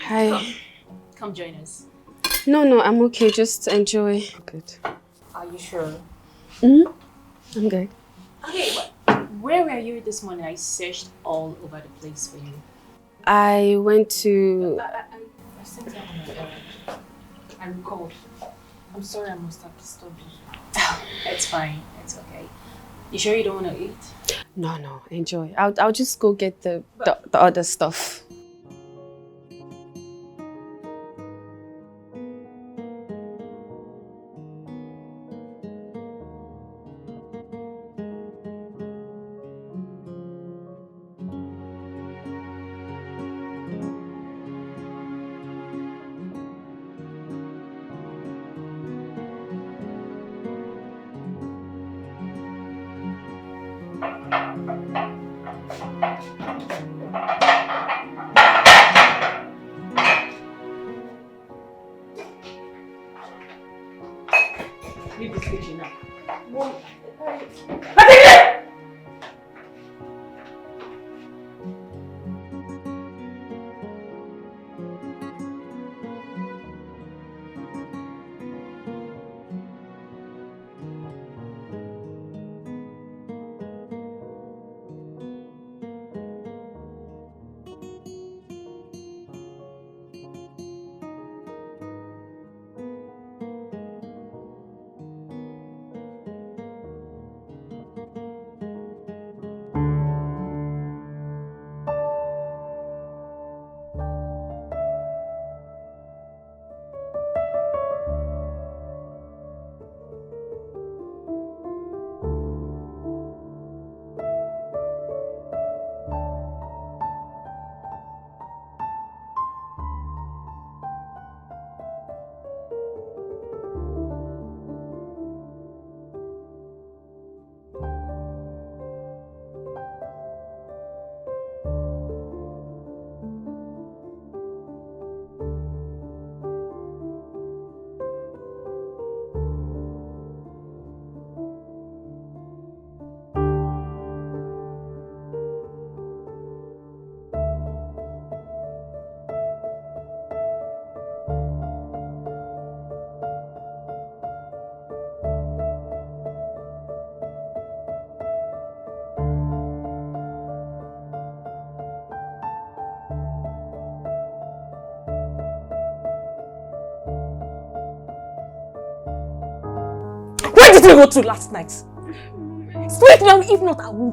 Hi. Come join us. No, I'm okay. Just enjoy. Good. Are you sure? I'm good. Okay, but where were you this morning? I searched all over the place for you. I went to... I sent you on my errand. I recalled. I'm sorry I must have disturbed you. It's fine. It's okay. You sure you don't want to eat? No. Enjoy. I'll just go get the other stuff. Leave this kitchen now. Where did you go to last night? Speak now, if not, I will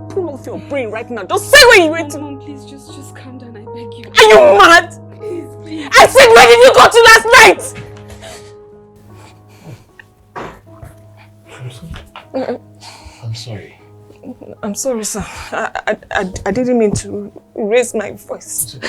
pull off your brain right now. Just say where you went to. Mom, please, just calm down, I beg you. Are you mad? Please. I said, where did you go to last night? I'm sorry. I'm sorry, sir. I didn't mean to raise my voice.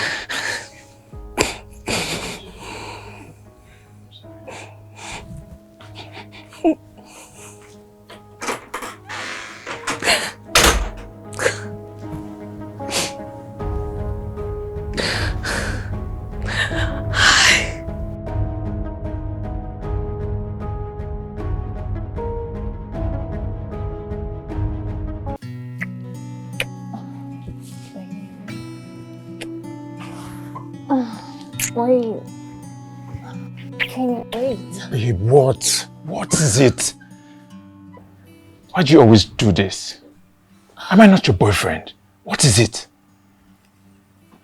Wait. Can you wait? Babe, what? What is it? Why do you always do this? Am I not your boyfriend? What is it?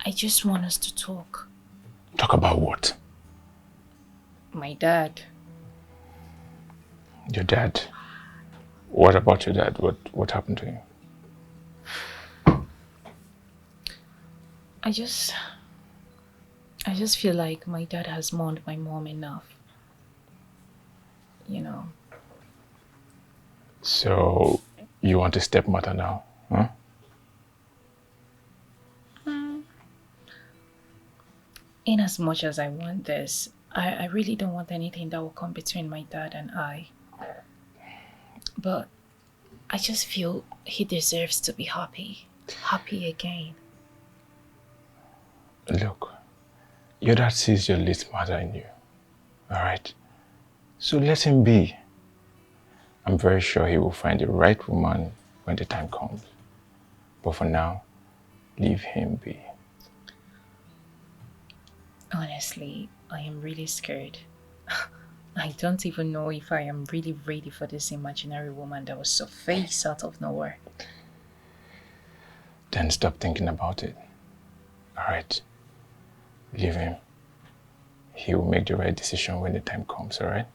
I just want us to talk. Talk about what? My dad. Your dad? What about your dad? What happened to him? I just feel like my dad has mourned my mom enough. You know. So, you want a stepmother now, huh? In as much as I want this, I really don't want anything that will come between my dad and I. But I just feel he deserves to be happy. Happy again. Look, your dad sees your late mother in you, alright? So let him be. I'm very sure he will find the right woman when the time comes. But for now, leave him be. Honestly, I am really scared. I don't even know if I am really ready for this imaginary woman that was so face out of nowhere. Then stop thinking about it. Alright? Leave him. He will make the right decision when the time comes, alright?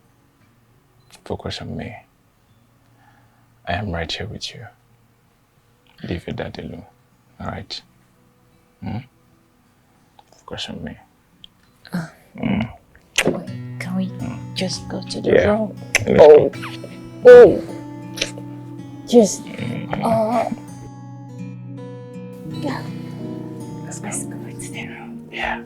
Focus on me. I am right here with you. Leave your dad alone, alright? Focus on me. Wait, can we just go to the Yeah. room? Just, yeah. Let's go to the room. Yeah.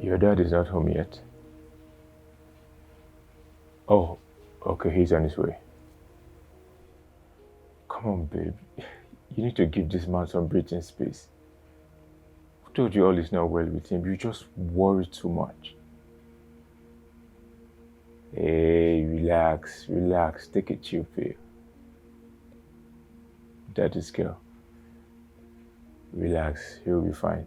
Your dad is not home yet. Oh, okay, he's on his way. Come on, babe. You need to give this man some breathing space. I told you all is not well with him. You just worry too much. Hey, relax, relax. Take a chill pill. Daddy's girl. Relax, he'll be fine.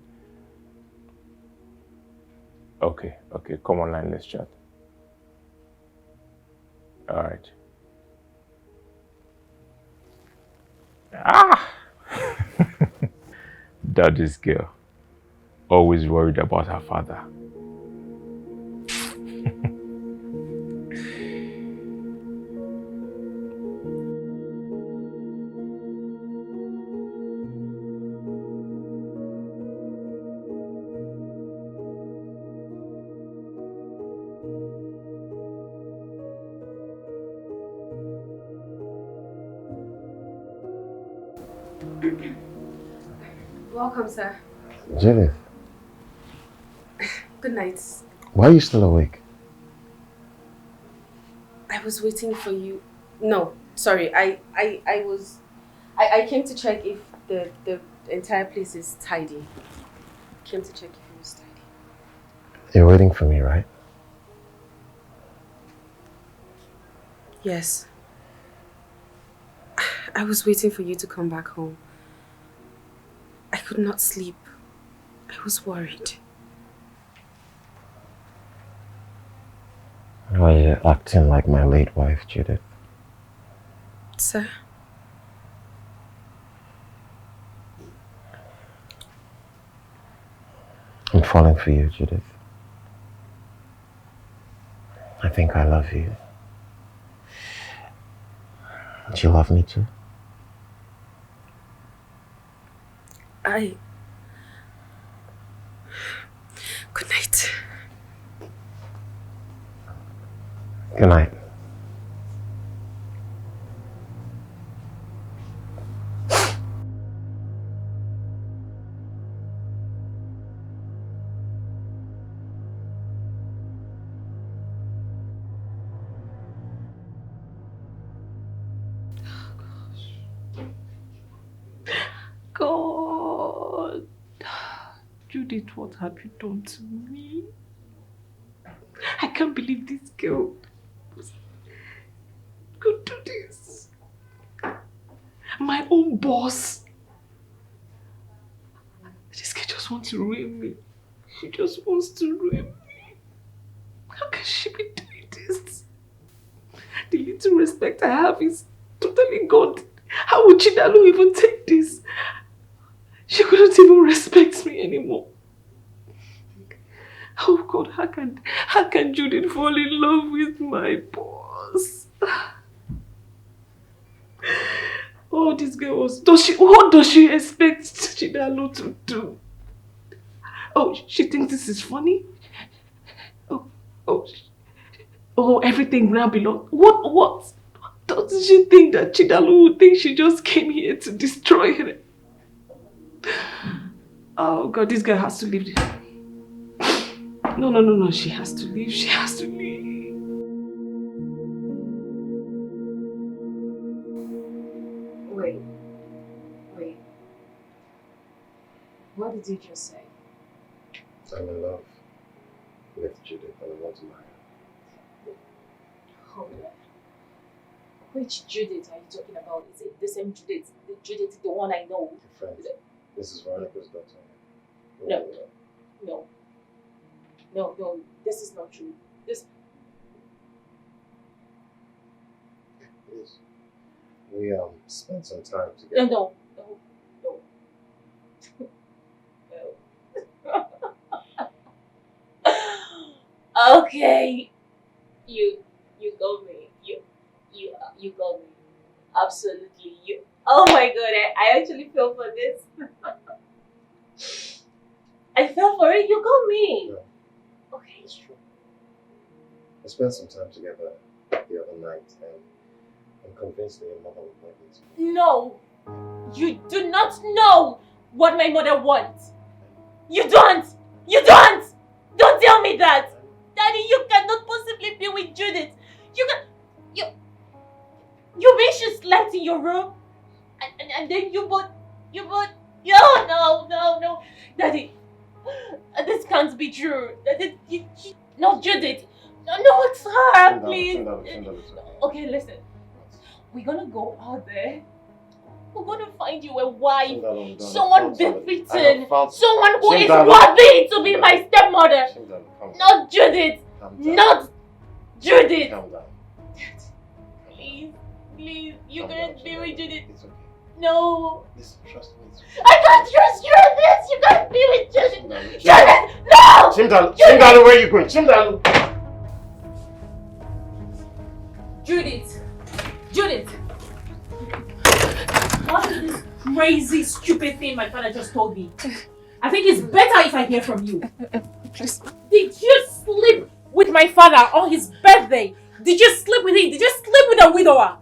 Okay, come online, let's chat. Alright. Daddy's girl. Always worried about her father. Welcome, sir. Juliet, Good night. why are you still awake? I was waiting for you. No, sorry. I came to check if the entire place is tidy. Came to check if it was tidy. You're waiting for me, right? Yes. I was waiting for you to come back home. I could not sleep. I was worried. Why are you acting like my late wife, Judith? Sir? I'm falling for you, Judith. I think I love you. Do you love me too? Good night. Good night. God. Judith, what have you done to me? I can't believe this girl could do this. My own boss. This girl just wants to ruin me. She just wants to ruin me. How can she be doing this? The little respect I have is totally gone. How would Chidalu even take this? She couldn't even respect me anymore. Oh God, how can Judith fall in love with my boss? Oh, this girl was... what does she expect Chidalu to do? Oh, she thinks this is funny? Oh, everything now belongs... What? Doesn't she think that Chidalu would think she just came here to destroy her? Oh God, this girl has to leave. No, she has to leave. She has to leave. Wait. What did you just say? I'm in love with Judith and I want to marry her. Hold on. Which Judith are you talking about? Is it the same Judith? The Judith, the one I know? Your friend. Mrs. Veronica's daughter. No, this is not true. This... Yes. We spent some time together. No. Okay. You got me. You got me. Absolutely. Oh my God, I actually fell for this. I fell for it, you got me. No. Okay. It's true. We spent some time together the other night and I'm convinced that your mother would like it. No, you do not know what my mother wants. You don't! You don't! Don't tell me that! Daddy, you cannot possibly be with Judith. You mean she slept in your room? And then you both, no. Daddy, this can't be true. Not Judith. No, it's her, please. Okay, listen. We're gonna go out there. We're gonna find you a wife. Someone befitting. Someone who is worthy to be my stepmother. Not Judith. Not Judith. Please, you can't be with Judith. No. Listen, trust me. I can't trust you in this. You can't be with Judith. Judith, no! Chimdalu, where are you going? Chimdalu! Judith! What is this crazy, stupid thing my father just told me? I think it's better if I hear from you. Please. Did you sleep with my father on his birthday? Did you sleep with him? Did you sleep with a widower?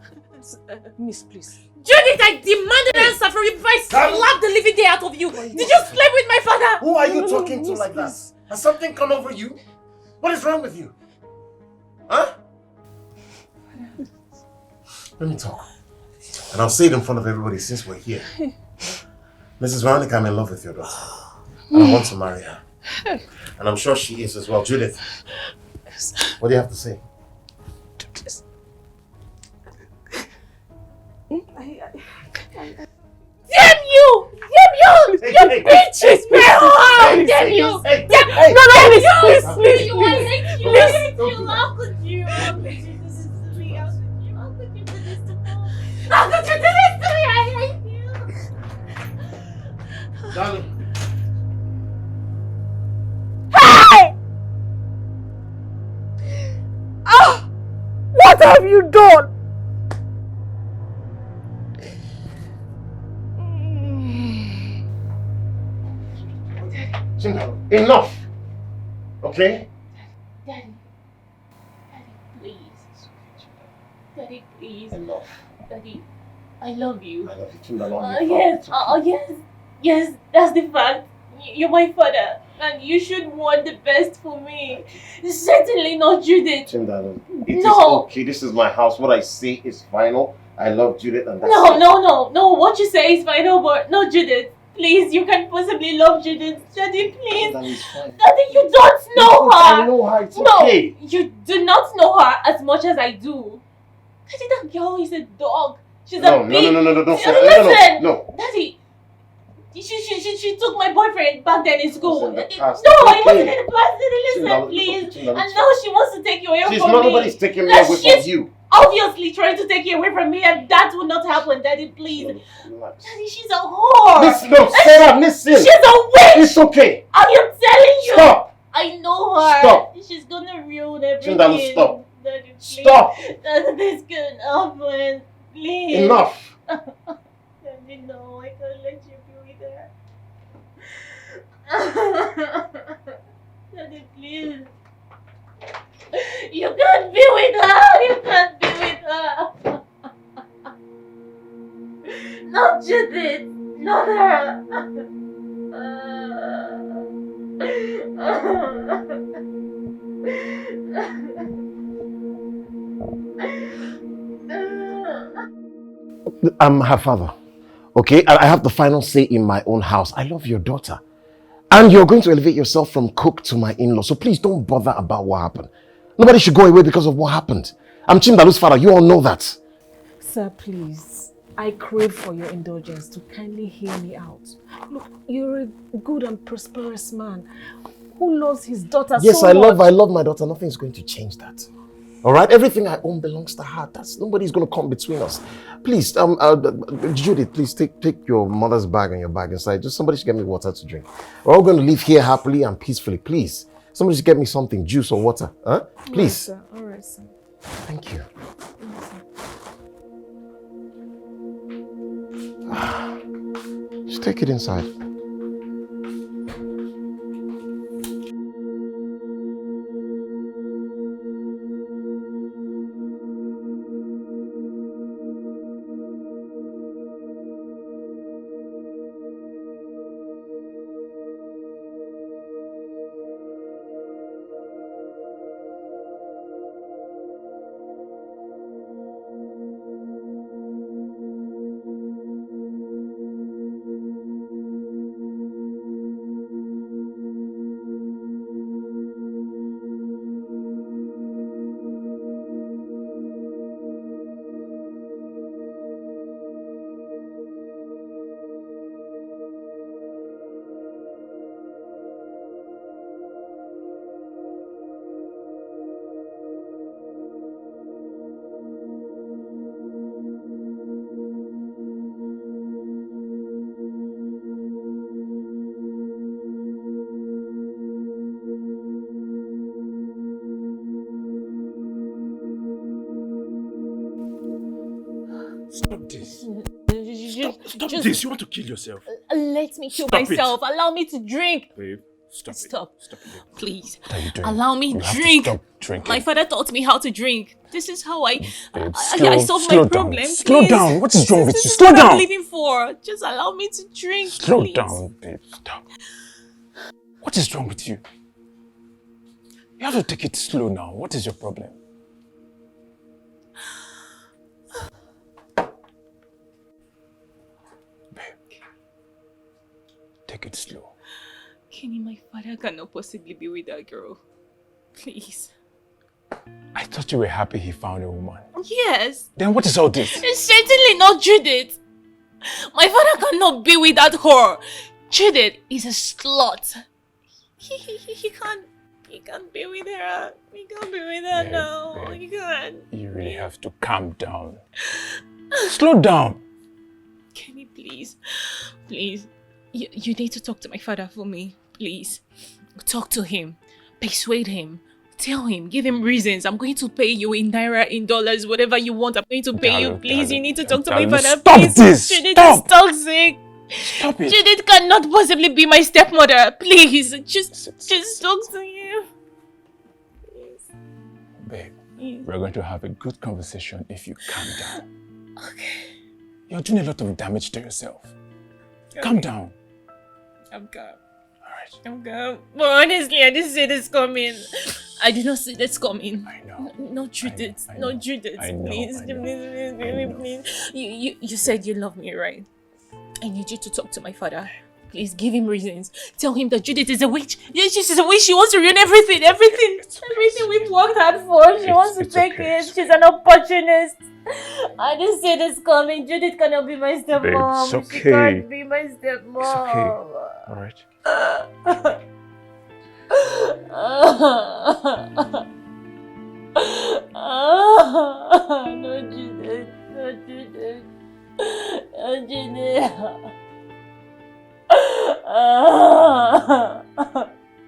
Miss, please. Judith, I demand an answer from you before I slap the living day out of you. Did you sleep with my father? Who are you talking to like that? Has something come over you? What is wrong with you? Huh? Let me talk. And I'll say it in front of everybody since we're here. Mrs. Veronica, I'm in love with your daughter. And I want to marry her. And I'm sure she is as well. Juliet, what do you have to say? Damn you! You bitches! Damn you! No, please. I hate you! How could you? How could you do this to me? How could you do this to me? How could you do this to me? I hate you! Darling. Hey! What have you done? Enough! Okay? Daddy, please. Daddy, please. Enough. Daddy, I love you. I love you too, Nalon. Yes, that's the fact. You're my father, and you should want the best for me. Certainly not Judith. Chimdalo, it is okay. This is my house. What I say is final. I love Judith, and that's it. No. What you say is final, but not Judith. Please, you can't possibly love Judith. Daddy, please. Daddy, you don't know her. I know her. It's okay. You do not know her as much as I do. Daddy, that girl is a dog. She's a big... No. Listen. No. Daddy, she took my boyfriend back then in school. It wasn't in the past. Listen, please. And now she wants to take you away from me. Nobody's taking me away from you. Obviously trying to take you away from me, and that will not happen. Daddy, please. Daddy, she's a whore. Listen. She's a witch. It's okay. I am telling you. Stop. I know her. Stop. She's gonna ruin everything. Chimdalo, stop. Daddy, please. Stop. Daddy, this can happen. Please. Enough. Daddy, no, I can't let you be with her. Daddy, please. You can't be with her. You can't be with her. Not Judith. Not her. I'm her father. Okay? I have the final say in my own house. I love your daughter. And you're going to elevate yourself from cook to my in-law. So please don't bother about what happened. Nobody should go away because of what happened. I'm Chimdalu's father. You all know that. Sir, please. I crave for your indulgence to kindly hear me out. Look, you're a good and prosperous man who loves his daughter so much. Yes, I love my daughter. Nothing is going to change that. All right? Everything I own belongs to her. Nobody's going to come between us. Please, Judith, please take your mother's bag and your bag inside. Just somebody should get me water to drink. We're all going to live here happily and peacefully. Please. Somebody should get me something, juice or water. Huh? Please. All right, sir. Thank you. Just take it inside. this. Stop this. You want to kill yourself. Let me kill Stop it. myself. Allow me to drink. Babe, stop. Stop. Stop it. Please. What are you doing? Allow me You have to drink. stop drinking. My father taught me how to drink. This is how I solve slow my down. problem. Slow Please. down. What is wrong with you? This is Slow what down. I'm living for. Just allow me to drink. Slow please. down, babe. Stop. What is wrong with you? You have to take it slow now. What is your problem? Babe, take it slow. Kenny, my father cannot possibly be with that girl. Please. I thought you were happy he found a woman. Yes. Then what is all this? It's certainly not Judith. My father cannot be with that whore. Judith is a slut. He can't be with her. He can't be with her now. He can't. You really have to calm down. Slow down. Kenny, please. Please. You need to talk to my father for me. Please. Talk to him. Persuade him. Tell him. Give him reasons. I'm going to pay you in naira, in dollars, whatever you want. I'm going to pay you. Please, you need to talk to my father. Stop Please. this. Judith Stop. is toxic. Stop it. Judith cannot possibly be my stepmother. Please. Just talk to him. Babe, Please. we're going to have a good conversation if you calm down. Okay. You're doing a lot of damage to yourself. Calm down. I'm calm. Alright. I'm calm. But honestly, I didn't see this coming. I did not see this coming. I know. No Judith. No Judith. I know, Please, I know. please, baby, please. You said you love me, right? I need you to talk to my father. Please give him reasons. Tell him that Judith is a witch. Yes, she's a witch. She wants to ruin everything. Everything we've worked hard for. She wants to take it. She's an opportunist. I didn't see this coming. Judith cannot be my stepmom. Babe, it's okay. She can't be my stepmom. It's okay. Alright. No, Judith. No, Judith. No, Judith.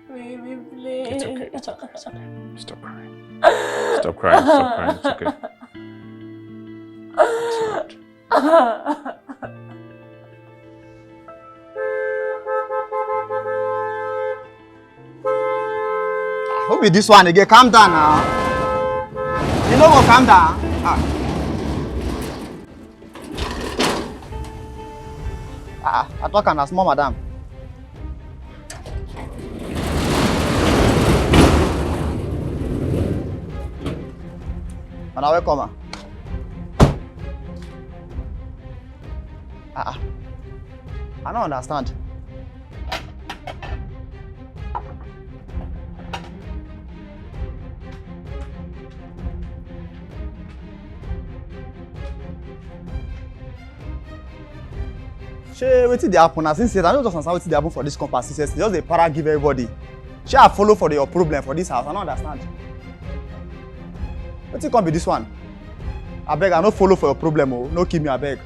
Baby, please. It's okay. It's okay. It's okay. Stop crying. Stop crying. Stop crying. It's okay. It's alright. Who be this one again? Calm down now. You know what? Calm down. I talk and a small madam. And I welcome her. I don't understand. Wetin dey happen? As since I don't just understand wetin dey happen for this company. Just dey para give everybody. I follow for your problem for this house. I don't understand. Wetin come be this one? Abeg, I no follow for your problem. Oh, no kill me, abeg.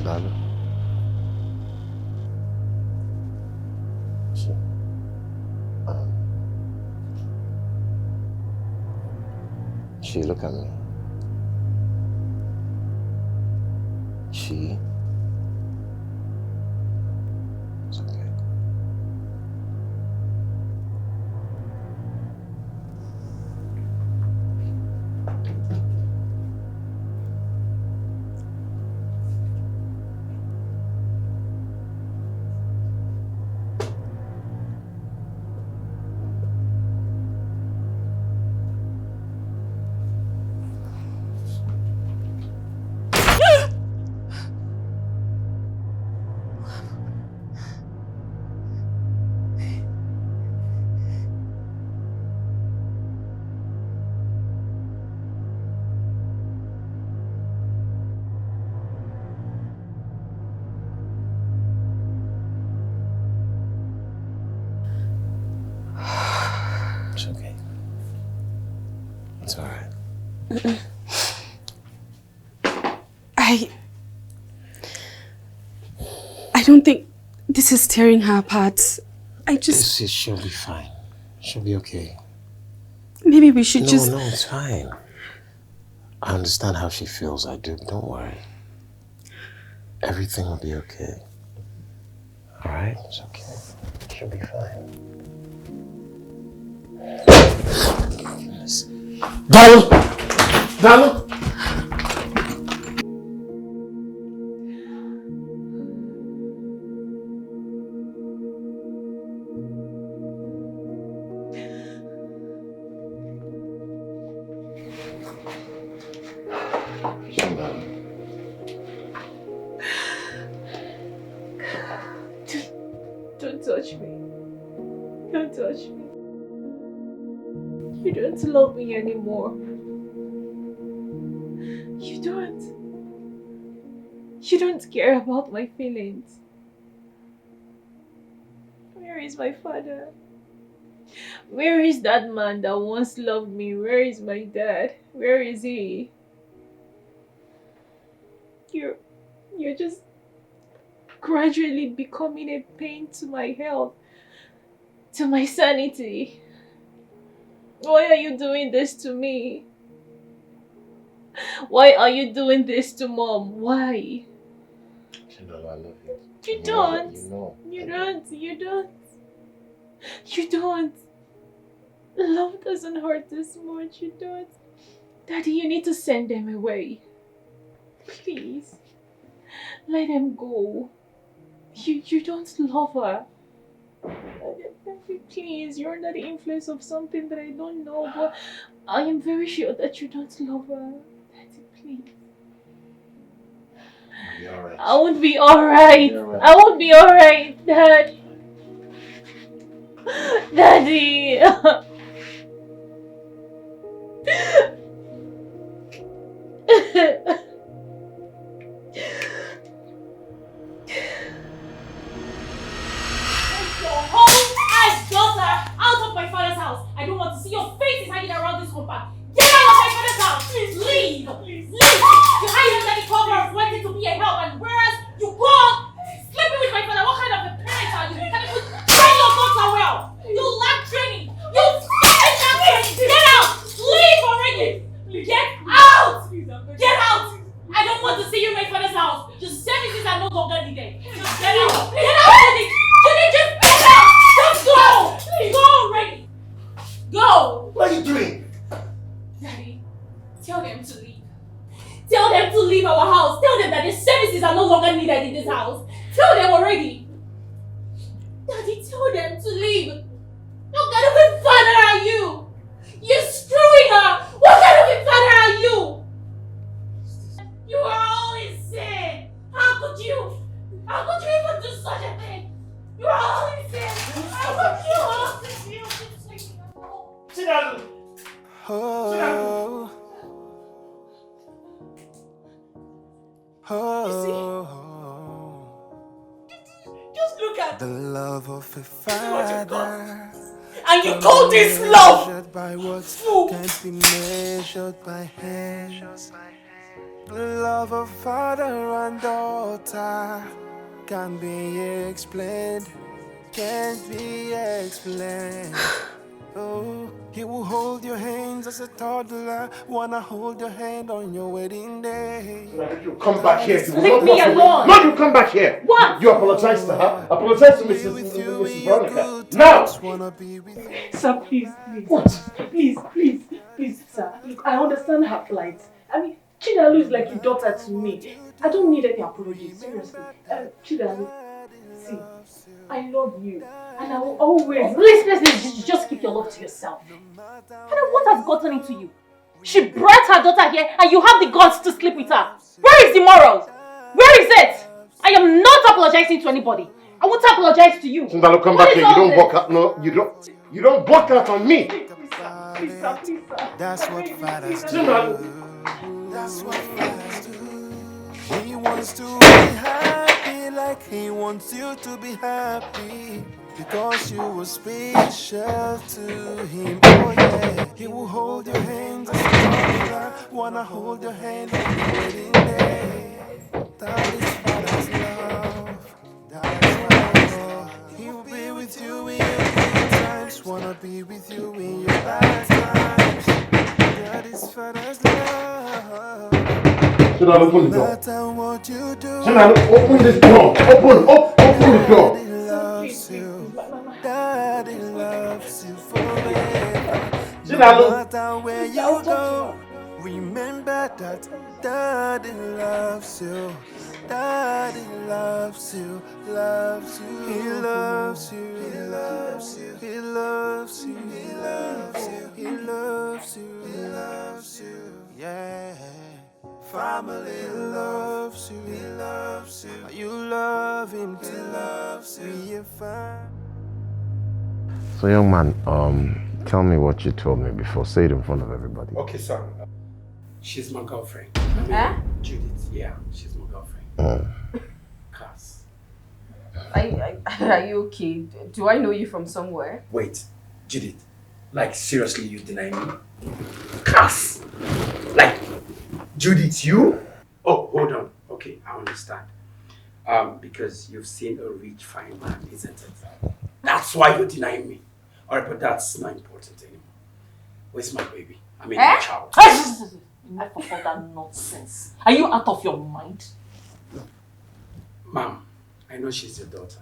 Darling. She, look at me. She. It's okay. I don't think this is tearing her apart. She'll be fine. She'll be okay. Maybe we should just... No, it's fine. I understand how she feels, I do. Don't worry. Everything will be okay. Alright? It's okay. She'll be fine. Darling! Darling! Don't touch me. Don't touch me. You don't love me anymore. You don't. You don't care about my feelings. Where is my father? Where is that man that once loved me? Where is my dad? Where is he? You're just gradually becoming a pain to my health, to my sanity. Why are you doing this to me? Why are you doing this to Mom? Why? Chinelo, I love you. You don't. You know. You don't. You don't. You don't. Love doesn't hurt this much. You don't. Daddy, you need to send them away. Please. Let them go. You don't love her. Daddy, please, you're under the influence of something that I don't know, but I am very sure that you don't love her. Daddy, please. You'll be alright. I won't be alright. Right. I won't be alright, Dad. Daddy. Out of my father's house. I don't want to see your faces hanging around this compound. Get out of my father's house. Please leave. Please leave. You hide under the cover of wanting to be a help, and whereas you go on sleeping with my father, what kind of a parent are you? You can't even train your daughter well. You lack training. You lack training. Get out. Leave already. Get out. Get out. I don't want to see you in my father's house. Your services are no longer needed. Just get out. Get out already. Juliet, just get out. Just go. Go already. Go. What are you doing? Daddy, tell them to leave. Tell them to leave our house. Tell them that their services are no longer needed in this house. Tell them already. Daddy, tell them to leave. What kind of a father are you? You're screwing her. What kind of a father are you? You are all insane. How could you? How could you even do such a thing? You are all insane. How could you all this? Sit down. Oh. Oh. Just look at the love of a father. And you call this love? Measured by words, can't be measured by hands. The love of father and daughter can't be explained, can't be explained. Oh, he will hold your hands as a toddler, wanna hold your hand on your wedding day. You come back here. Leave me alone. No, you come back here. What? You apologize to her. Apologize to Mrs. Veronica. Now. Sir, please. What? Please, sir. Look, I understand her plight. I mean, Chidalu is like your daughter to me. I don't need any apologies, seriously. Chidalu, see, I love you. And I will always... Please, just keep your love to yourself. And then what has gotten into you? She brought her daughter here and you have the guts to sleep with her. Where is the morals? Where is it? I am not apologizing to anybody. I won't apologize to you. Sundalo, come back here. You don't walk out. No, you don't. You don't walk out on me. Please, sir. That's what fathers do. That's what fathers do. He wants to be happy like he wants you to be happy. Because you were special to him, oh yeah. He will hold your hands as you wanna hold your hand on the wedding day. That is Father's love. That is Father's love. He will be with you in your good times. Wanna be with you in your bad times. That is Father's love. Should I open the door? No matter what you do, Should I open this door? Open the door. Daddy loves you. Daddy loves you forever. No matter where you go, remember that Daddy loves you. Daddy loves you, loves you. He loves you, he loves you, he loves you, he loves you, he loves you, he loves you. Yeah. Family loves you, he loves you. You love him, he loves you. So, young man, tell me what you told me before. Say it in front of everybody. Okay, son. She's my girlfriend. Judith. Yeah, she's my girlfriend. Cass. Are you okay? Do I know you from somewhere? Wait, Judith. Like, seriously, you deny me? Cass! Like, Judith, you? Oh, hold on. Okay, I understand. Because you've seen a rich, fine man, isn't it? That's why you're denying me. Alright, but that's not important anymore. Where's my baby? I mean, my child. Enough of all that nonsense. Are you out of your mind? Mom, I know she's your daughter.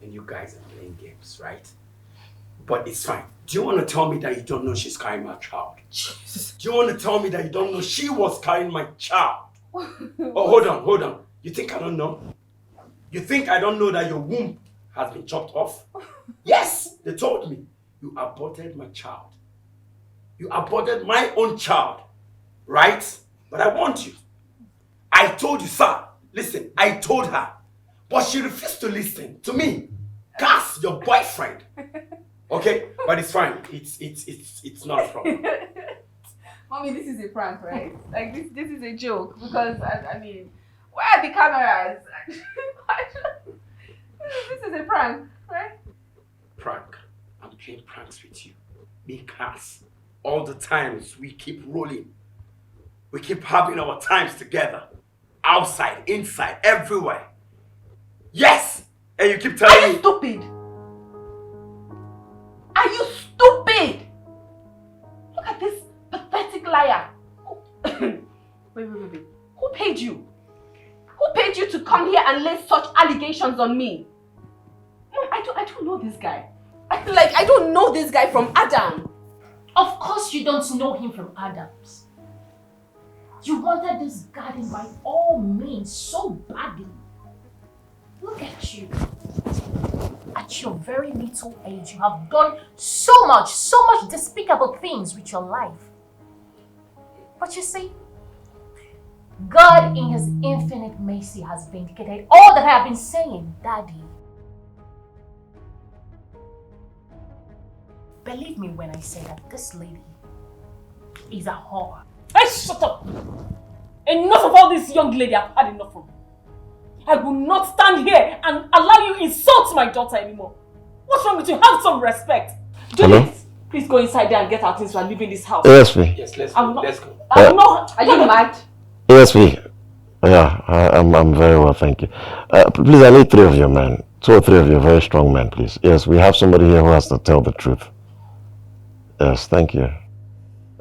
And you guys are playing games, right? But it's fine. Do you want to tell me that you don't know she's carrying my child? Jesus. Do you want to tell me that you don't know she was carrying my child? Oh, hold on. You think I don't know? You think I don't know that your womb has been chopped off? Yes, they told me. You aborted my child. You aborted my own child, right? But I want you. I told you, sir. Listen, I told her. But she refused to listen to me. Cass, your boyfriend. Okay? But it's fine. It's not a problem. Mommy, this is a prank, right? Like, this is a joke. Because, I mean, where are the cameras? This is a prank, right? Prank. I'm playing pranks with you. Me, Cass. All the times we keep rolling. We keep having our times together. Outside, inside, everywhere. Yes! And you keep telling me... Are you stupid? Are you stupid? Look at this pathetic liar. Wait. Who paid you? Who paid you to come here and lay such allegations on me? Mom, I don't know this guy. I don't know this guy from Adam. Of course you don't know him from Adams. You wanted this garden by all means so badly. Look at you. At your very little age, you have done so much despicable things with your life. But you see, God in his infinite mercy has vindicated all that I have been saying, Daddy. Believe me when I say that this lady is a whore. Hey, shut up! Enough of all this young lady. I've had enough from you. I will not stand here and allow you insult my daughter anymore. What's wrong with you? Have some respect. Juliet, please go inside there and get our things. We are leaving this house. ASP. Yes, let's go. Let's go. I'm not. Are you mad? ASP. Yeah, I'm very well, thank you. Please, I need 3 of you, men. 2 or 3 of you, very strong men, please. Yes, we have somebody here who has to tell the truth. Yes, thank you.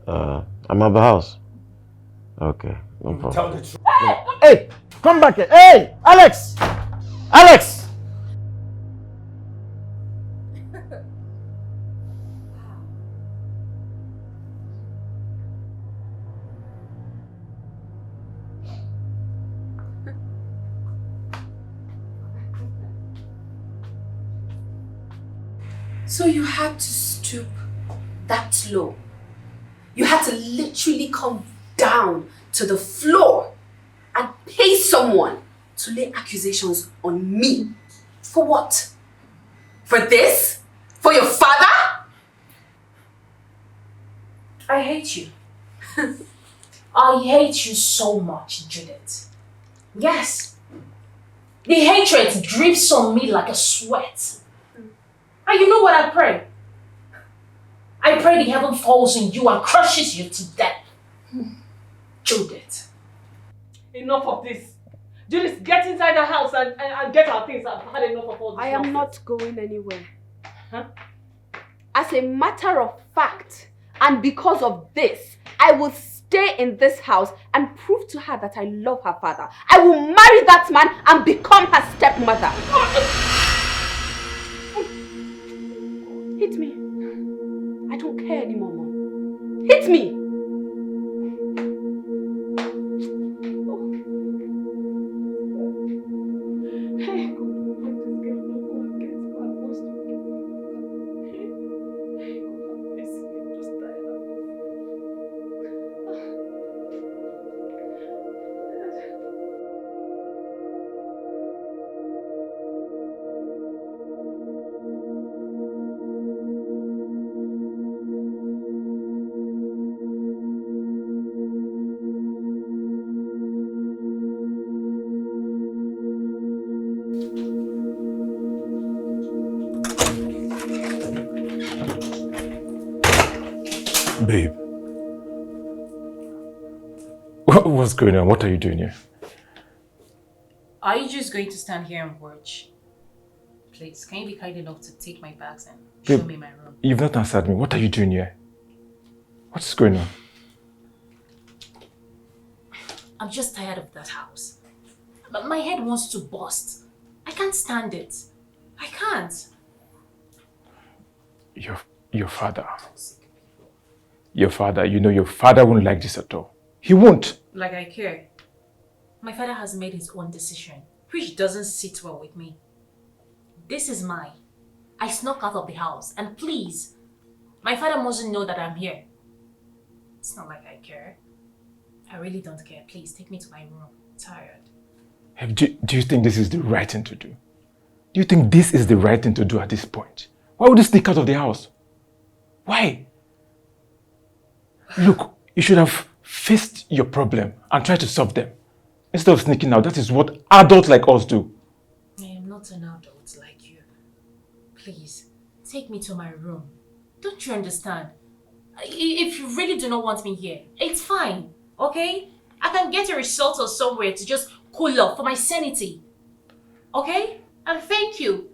I'm at the house. Okay, no problem. Tell the truth. Hey, come back here. Hey, Alex! Alex! So you had to stoop that low. You had to literally come down to the floor and pay someone to lay accusations on me. For what? For this? For your father? I hate you. I hate you so much, Juliet. Yes. The hatred drips on me like a sweat. And you know what I pray? I pray the heaven falls on you and crushes you to death. Juliet. Enough of this. Juliet, get inside the house and get our things. I've had enough of all this. I am not going anywhere. Huh? As a matter of fact, and because of this, I will stay in this house and prove to her that I love her father. I will marry that man and become her stepmother. Hit me. I don't care anymore, Mom. Hit me. Babe. What's going on? What are you doing here? Are you just going to stand here and watch? Please, can you be kind enough to take my bags and show me my room? You've not answered me. What are you doing here? What's going on? I'm just tired of that house. But my head wants to burst. I can't stand it. I can't. Your father. Your father, you know your father won't like this at all. He won't. Like I care. My father has made his own decision, which doesn't sit well with me. This is mine. I snuck out of the house, and please, my father mustn't know that I'm here. It's not like I care. I really don't care. Please, take me to my room. I'm tired. Do you think this is the right thing to do? Do you think this is the right thing to do at this point? Why would you sneak out of the house? Why? Look, you should have faced your problem and tried to solve them. Instead of sneaking out, that is what adults like us do. I am not an adult like you. Please, take me to my room. Don't you understand? If you really do not want me here, it's fine, okay? I can get a resort or somewhere to just cool off for my sanity. Okay? And thank you.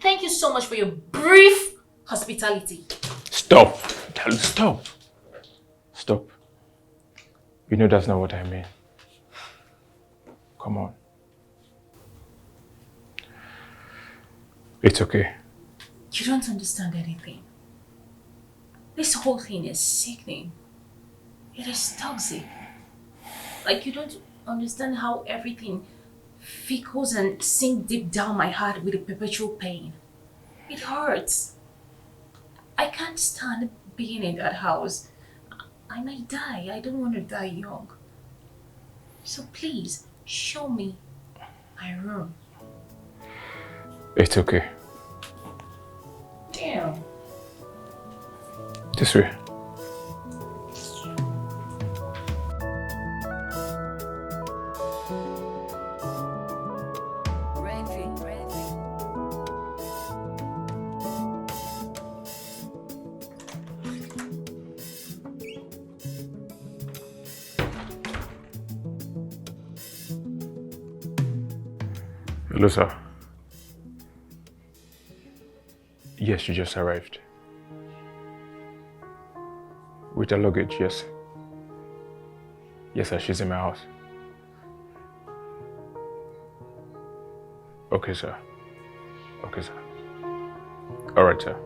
Thank you so much for your brief hospitality. Stop. Stop. Stop. You know that's not what I mean. Come on. It's okay. You don't understand anything. This whole thing is sickening. It is toxic. Like you don't understand how everything fickles and sink deep down my heart with a perpetual pain. It hurts. I can't stand being in that house. I might die. I don't want to die young. So please, show me my room. It's okay. Damn. This way. Hello, sir. Yes, you just arrived. With her luggage, yes. Yes, sir, she's in my house. Okay, sir. Okay, sir. All right, sir.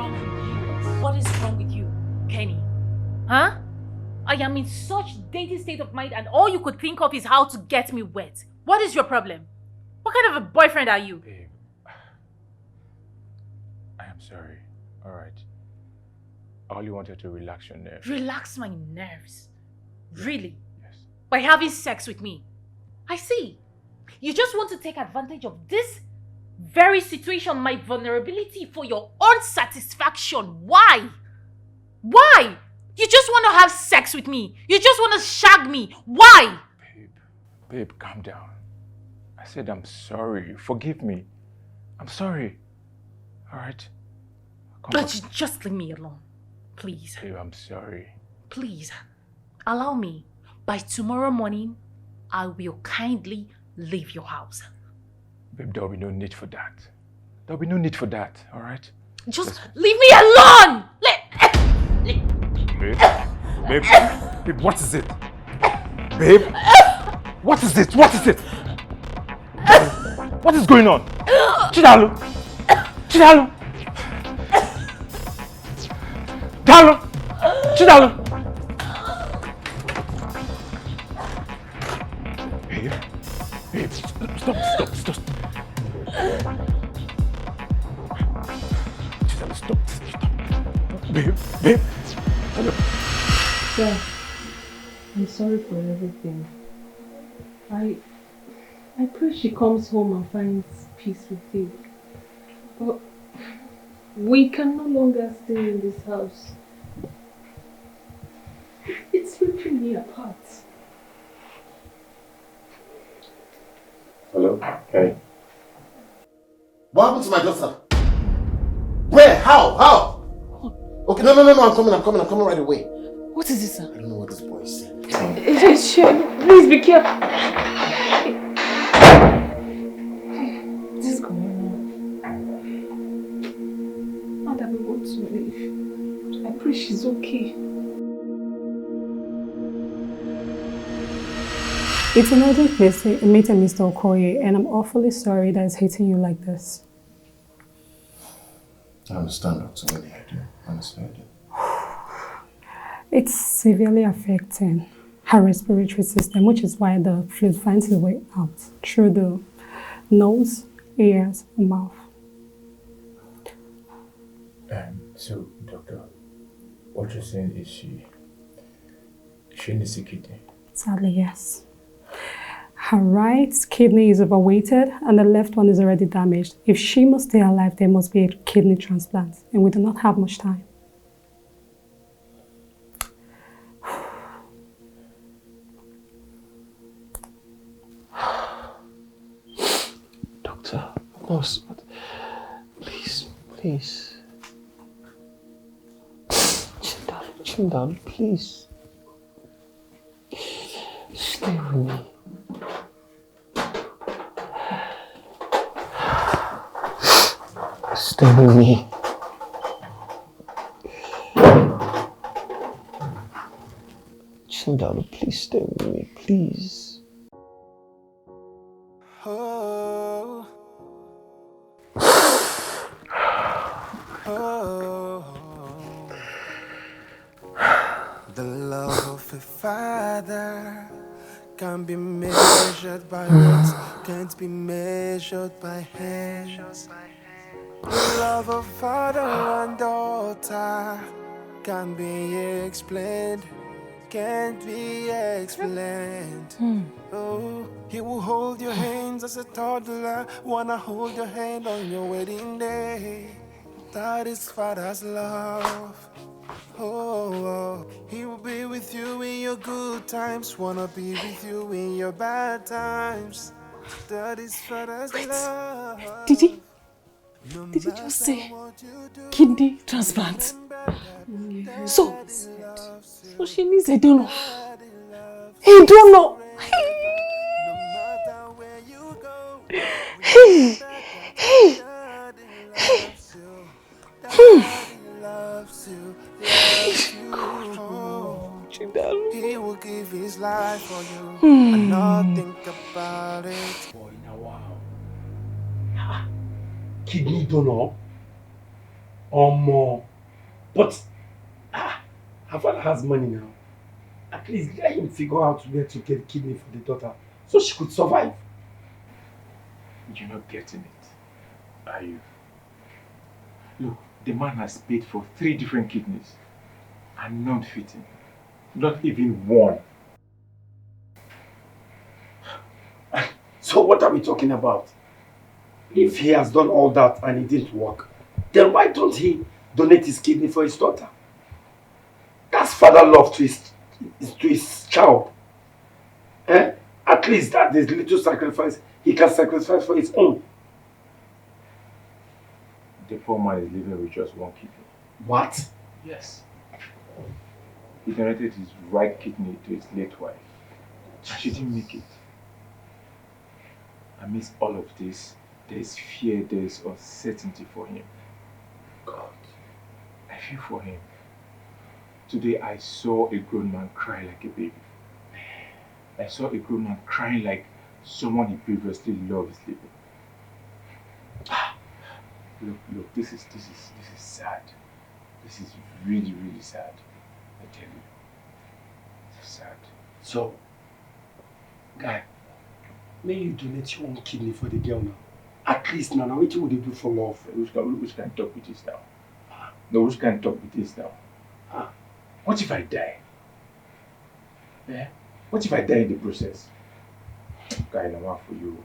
wrong with you? What is wrong with you, Kenny? Huh? I am in such dating state of mind and all you could think of is how to get me wet. What is your problem? What kind of a boyfriend are you? Babe, I am sorry. Alright. I only wanted to relax your nerves. Relax my nerves? Really? Yes. By having sex with me? I see. You just want to take advantage of this very situation, my vulnerability, for your own satisfaction. Why? Why? You just want to have sex with me. You just want to shag me. Why? Babe, calm down. I said I'm sorry. Forgive me. I'm sorry. Alright? But just leave me alone. Please. Babe, I'm sorry. Please. Allow me. By tomorrow morning, I will kindly leave your house. Babe, there'll be no need for that. There'll be no need for that, alright? Just leave me alone! Babe? Babe, what is it? Babe? What is it? What is it? What is going on? Chidalu! Chidalu! Dalu! Chidalu! Babe, stop. Chidalu, stop. Babe. Hello. Sir, I'm sorry for everything. I pray she comes home and finds peace with you. But we can no longer stay in this house. It's ripping me apart. Hello? Hey. What happened to my daughter? Where? How? Okay, no, I'm coming right away. What is this, sir? I don't know what this boy is saying. It is shame. Please be careful. What is going on? Now that we want to leave, I pray she's okay. It's an urgent meeting, Mr. Okoye, and I'm awfully sorry that it's hitting you like this. I understand, Dr. Ini Edo. Honestly, I do. It's severely affecting her respiratory system, which is why the fluid finds its way out through the nose, ears, and mouth. So, doctor, what you're saying is she needs a kidney? Sadly, yes. Her right kidney is overweighted and the left one is already damaged. If she must stay alive, there must be a kidney transplant, and we do not have much time. Doctor, nurse, please. Chin down, please. Stay with me. Stay with me. Chin down, please stay with me, please. Oh. The love of a father can't be measured by words, can't be measured by hands. The love of father and daughter can't be explained, can't be explained. Oh, he will hold your hands as a toddler, wanna hold your hand on your wedding day. That is father's love. Oh, he will be with you in your good times, wanna be with you in your bad times. That is father's love. Did he just say kidney transplant? So she needs a donor. A donor. He will give his life for you and not think about it. Boy, now wow. Kidney donor? or more. But her father has money now. At least let him figure out where to get kidney for the daughter so she could survive. You're not getting it, are you? Look, the man has paid for 3 different kidneys and none fitting. Not even one. So what are we talking about? If he has done all that and it didn't work, then why don't he donate his kidney for his daughter? That's father love to his child. At least that is little sacrifice he can sacrifice for his own. The poor man is living with just 1 kidney. What? Yes. He donated his right kidney to his late wife. And she didn't make it. Amidst all of this, there is fear, there is uncertainty for him. God, I feel for him. Today I saw a grown man cry like a baby. I saw a grown man crying like someone he previously loved is living. Look, this is sad. This is really, really sad. I tell you. It's sad. So, guy, may you donate your own kidney for the girl now. At least now, what would you do for love? Which can talk with this now? No, which can talk with this now? What if I die? Yeah? What if I die in the process? Guy, I'm out for you.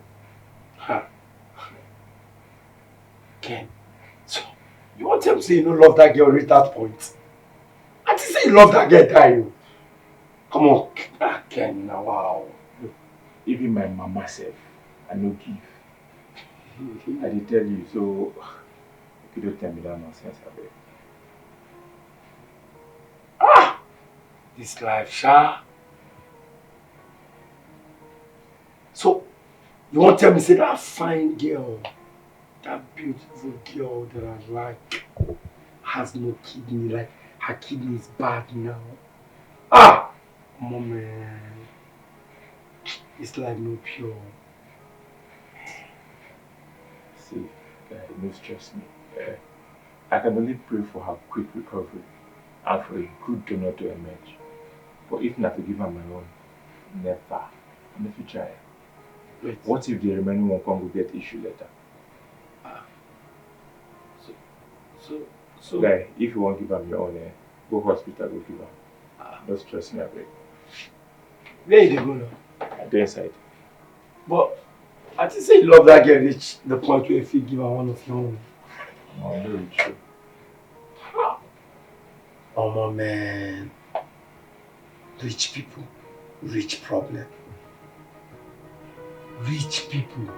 Ken, so you want to say you don't love that girl reach that point? I just say you love that girl, die. Come on, Ken, now wow. Look, even my mama said, I no give. I did tell you, so you don't tell me that nonsense, I beg. This life, Sha. So, you want to tell me, say that fine girl, that beautiful girl that I like, has no kidney, like her kidney is bad now. Mom, man. It's like no pure. See, no stress me. I can only pray for her quick recovery and for a good donor to emerge. But if not to give her my own, never. And if you try, wait. What if the remaining one can't go get issue letter? So guy, if you want to give her your own, go hospital, go give her. Don't stress me, I beg. Where did they go now? I go inside. But I just say you love that girl reach the point where if you give her one of your own. No, no, it's true. Oh my man. Rich people, rich problem. Rich people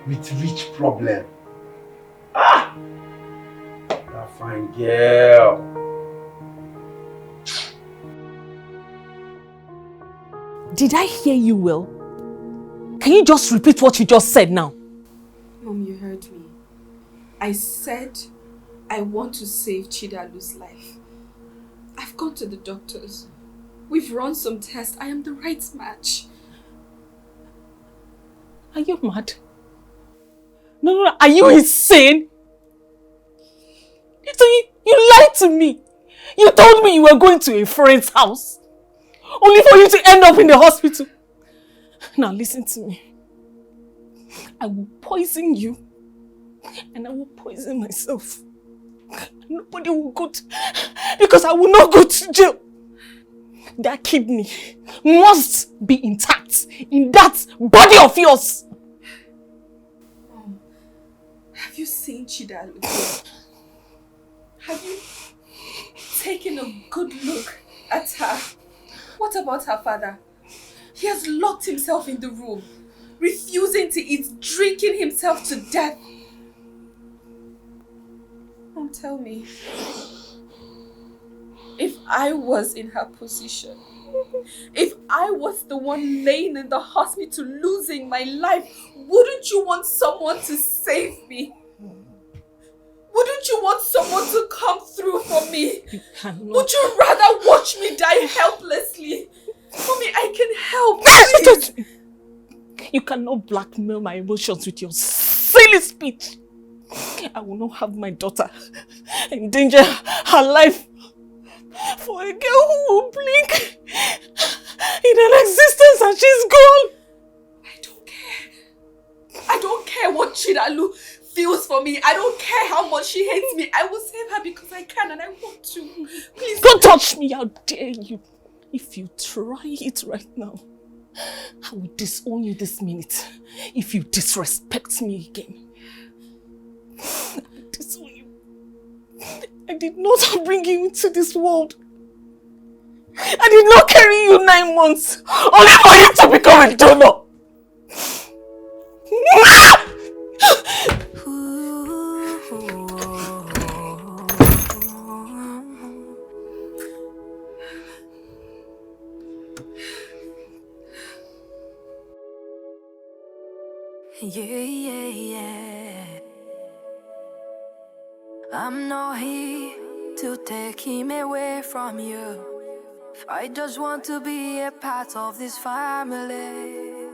with rich problem. That fine girl. Did I hear you well? Can you just repeat what you just said now? Mom, you heard me. I said I want to save Chidalu's life. I've gone to the doctors. We've run some tests. I am the right match. Are you mad? No. Are you insane? You lied to me. You told me you were going to a friend's house. Only for you to end up in the hospital. Now listen to me. I will poison you. And I will poison myself. Nobody will go to... Because I will not go to jail. That kidney must be intact in that body of yours. Mom, have you seen Chidalu? Have you taken a good look at her? What about her father? He has locked himself in the room, refusing to eat, drinking himself to death. Mom, tell me, if I was in her position, if I was the one laying in the hospital losing my life, wouldn't you want someone to save me? Wouldn't you want someone to come through for me? You cannot. Would you rather watch me die helplessly? Mommy, I can help. Please. You cannot blackmail my emotions with your silly speech. I will not have my daughter endanger her life for a girl who will blink in an existence and she's gone. I don't care what Chidalu feels for me. I don't care how much she hates me. I will save her because I can and I want to. Please don't touch me, how dare you. If you try it right now, I will disown you this minute. If you disrespect me again, I will disown you. I did not bring you into this world. I did not carry you 9 months only for you to become a donor. Yeah. I'm not here to take him away from you. I just want to be a part of this family.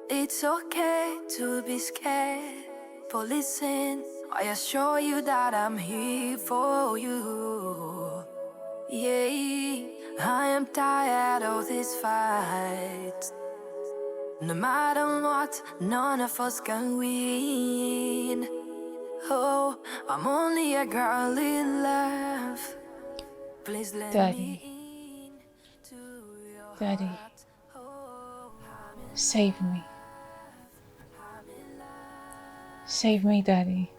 It's okay to be scared, but listen, I assure you that I'm here for you. Yeah, I am tired of this fight. No matter what, none of us can win. Oh, I'm only a girl in love. Please let Daddy. Daddy. Save me. Save me, Daddy.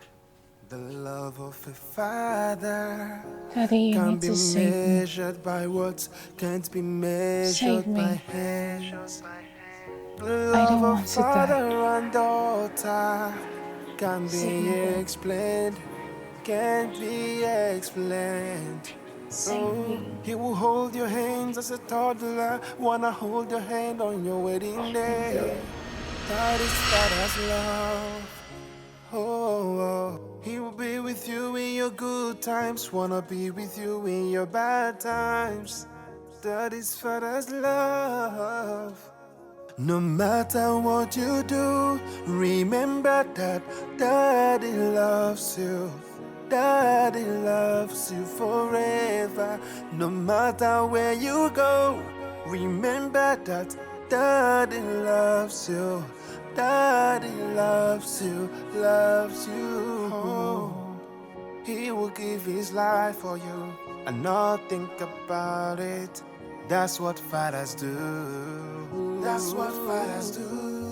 The love of a father Daddy, you can't need be to save me. measured by words, can't be measured Save me. by hands. The I love don't of want to father die. and daughter can't Save be me, Daddy. explained, can't be explained. Save me. He will hold your hands as a toddler, wanna hold your hand on your wedding day. That is father's love. Oh, he will be with you in your good times, wanna be with you in your bad times. That is father's love. No matter what you do, remember that Daddy loves you. Daddy loves you forever. No matter where you go, remember that Daddy loves you. Daddy loves you, loves you. Oh, he will give his life for you and not think about it. That's what fathers do. That's what fathers do.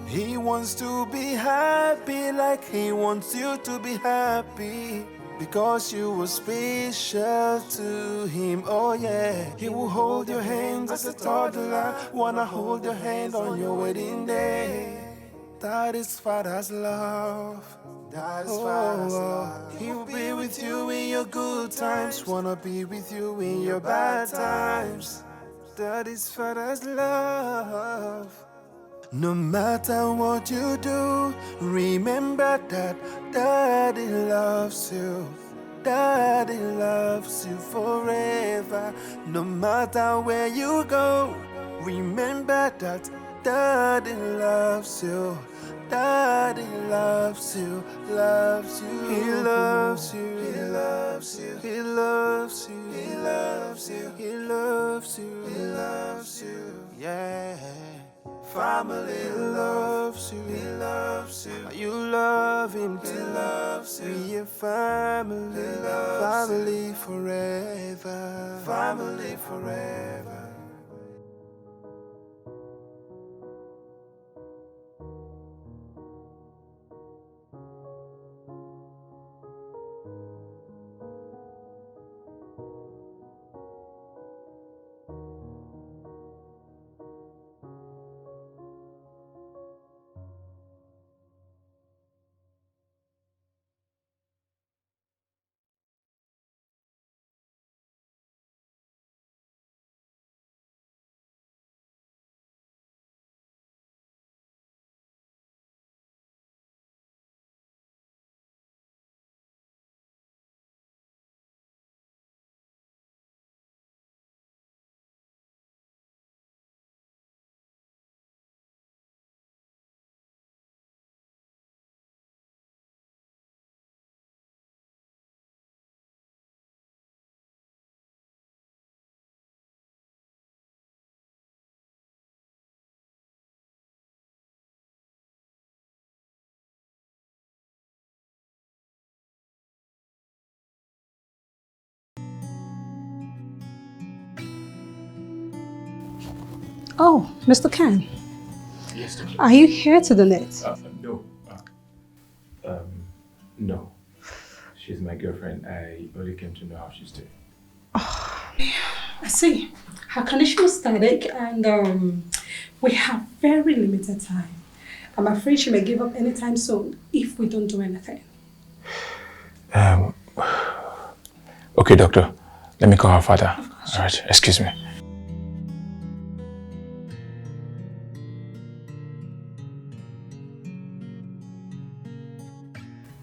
He wants to be happy like he wants you to be happy. Because you were special to him, oh yeah. He will hold your hands as a toddler, wanna hold your hand on your wedding day. That is father's love. That is father's love. He will be with you in your good times, wanna be with you in your bad times. That is father's love. No matter what you do, remember that Daddy loves you. Daddy loves you forever. No matter where you go, remember that Daddy loves you. Daddy loves you, loves you. He loves you, he loves you, he loves you, he loves you, he loves you, he loves you. Yeah. Family loves you, he loves you. You love him too, he loves you. Be a family, family forever, family forever. Oh, Mr. Ken. Yes, doctor. Are you here to donate? No. No. She's my girlfriend. I only came to know how she's doing. I see. Her condition was static and we have very limited time. I'm afraid she may give up anytime soon if we don't do anything. Okay, doctor. Let me call her father. All right, excuse me.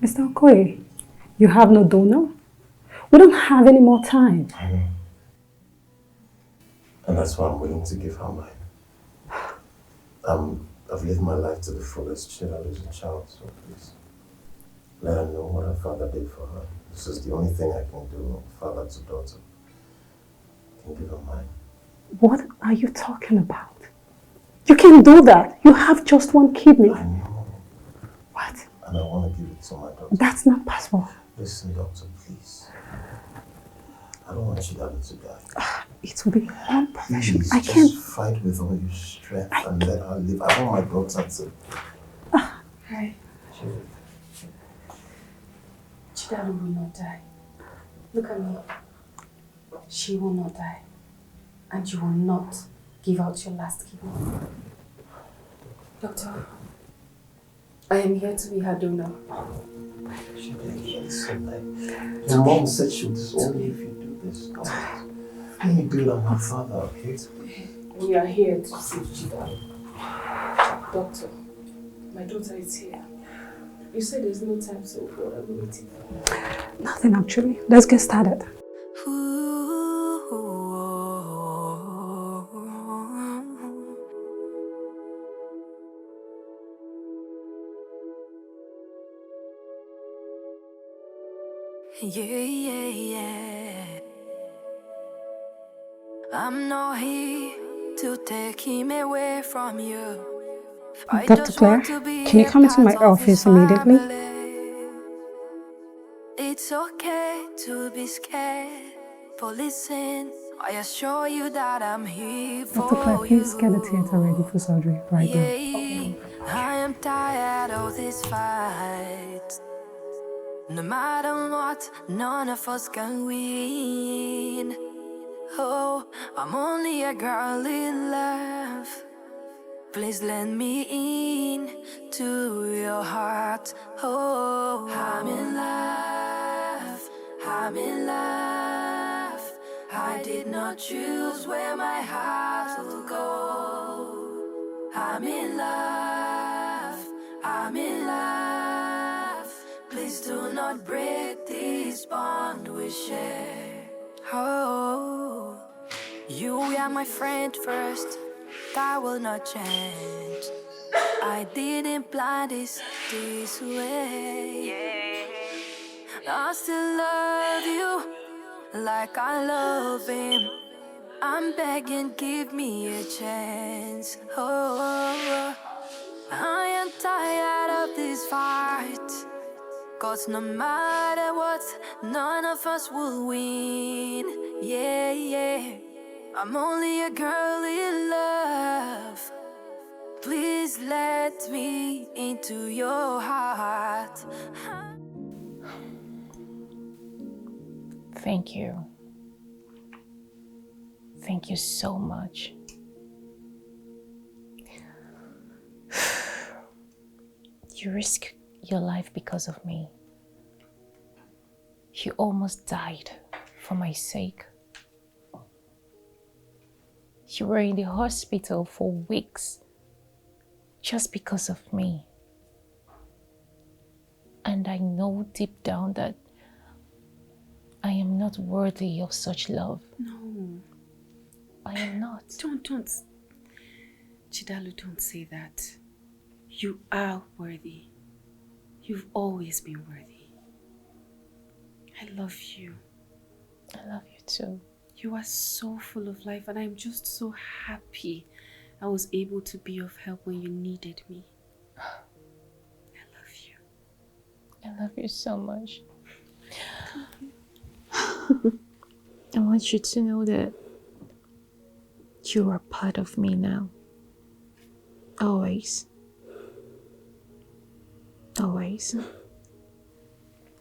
Mr. Okoye, you have no donor? We don't have any more time. I know. And that's why I'm willing to give her mine. I've lived my life to the fullest. Chidal is a child, so please let her know what her father did for her. This is the only thing I can do, father to daughter. I can give her mine. What are you talking about? You can't do that. You have just one kidney. I know. What? And I want to give it to my daughter. That's not possible. Listen, doctor, please. I don't want Chidal to die. It will be unprofessional. Please, I just can't. fight with all your strength and let her live. I want my daughter to... Hi. Chidalu will not die. Look at me. She will not die. And you will not give out your last kidney. Doctor, I am here to be her donor. Your mom said she would disown me if you do this. Let me build on her father, okay? We are here to save Chidalu. Doctor, my daughter is here. You said there's no time, so what are we waiting for? Nothing actually. Let's get started. Yeah. I'm not here to take him away from you. Dr. Claire, can you come into my office immediately? It's okay to be scared, but listen, I assure you that I'm here for Dr. Claire, please get the theater ready for surgery right now. Okay. I am tired of this fight. No matter what, none of us can win. Oh, I'm only a girl in love. Please let me in to your heart. Oh, I'm in love. I'm in love. I did not choose where my heart will go. I'm in love. I'm in love. Please do not break this bond we share. Oh, you are my friend first. That will not change. I didn't plan this way. I still love you like I love him. I'm begging, give me a chance. Oh, I am tired of this fight. 'Cause no matter what, none of us will win. Yeah. I'm only a girl in love. Please let me into your heart. Thank you. Thank you so much. You risked your life because of me. You almost died for my sake. You were in the hospital for weeks just because of me. And I know deep down that I am not worthy of such love. No. I am not. Don't. Chidalu, don't say that. You are worthy. You've always been worthy. I love you. I love you too. You are so full of life and I'm just so happy I was able to be of help when you needed me. I love you. I love you so much. I want you to know that You are part of me now. Always. Always.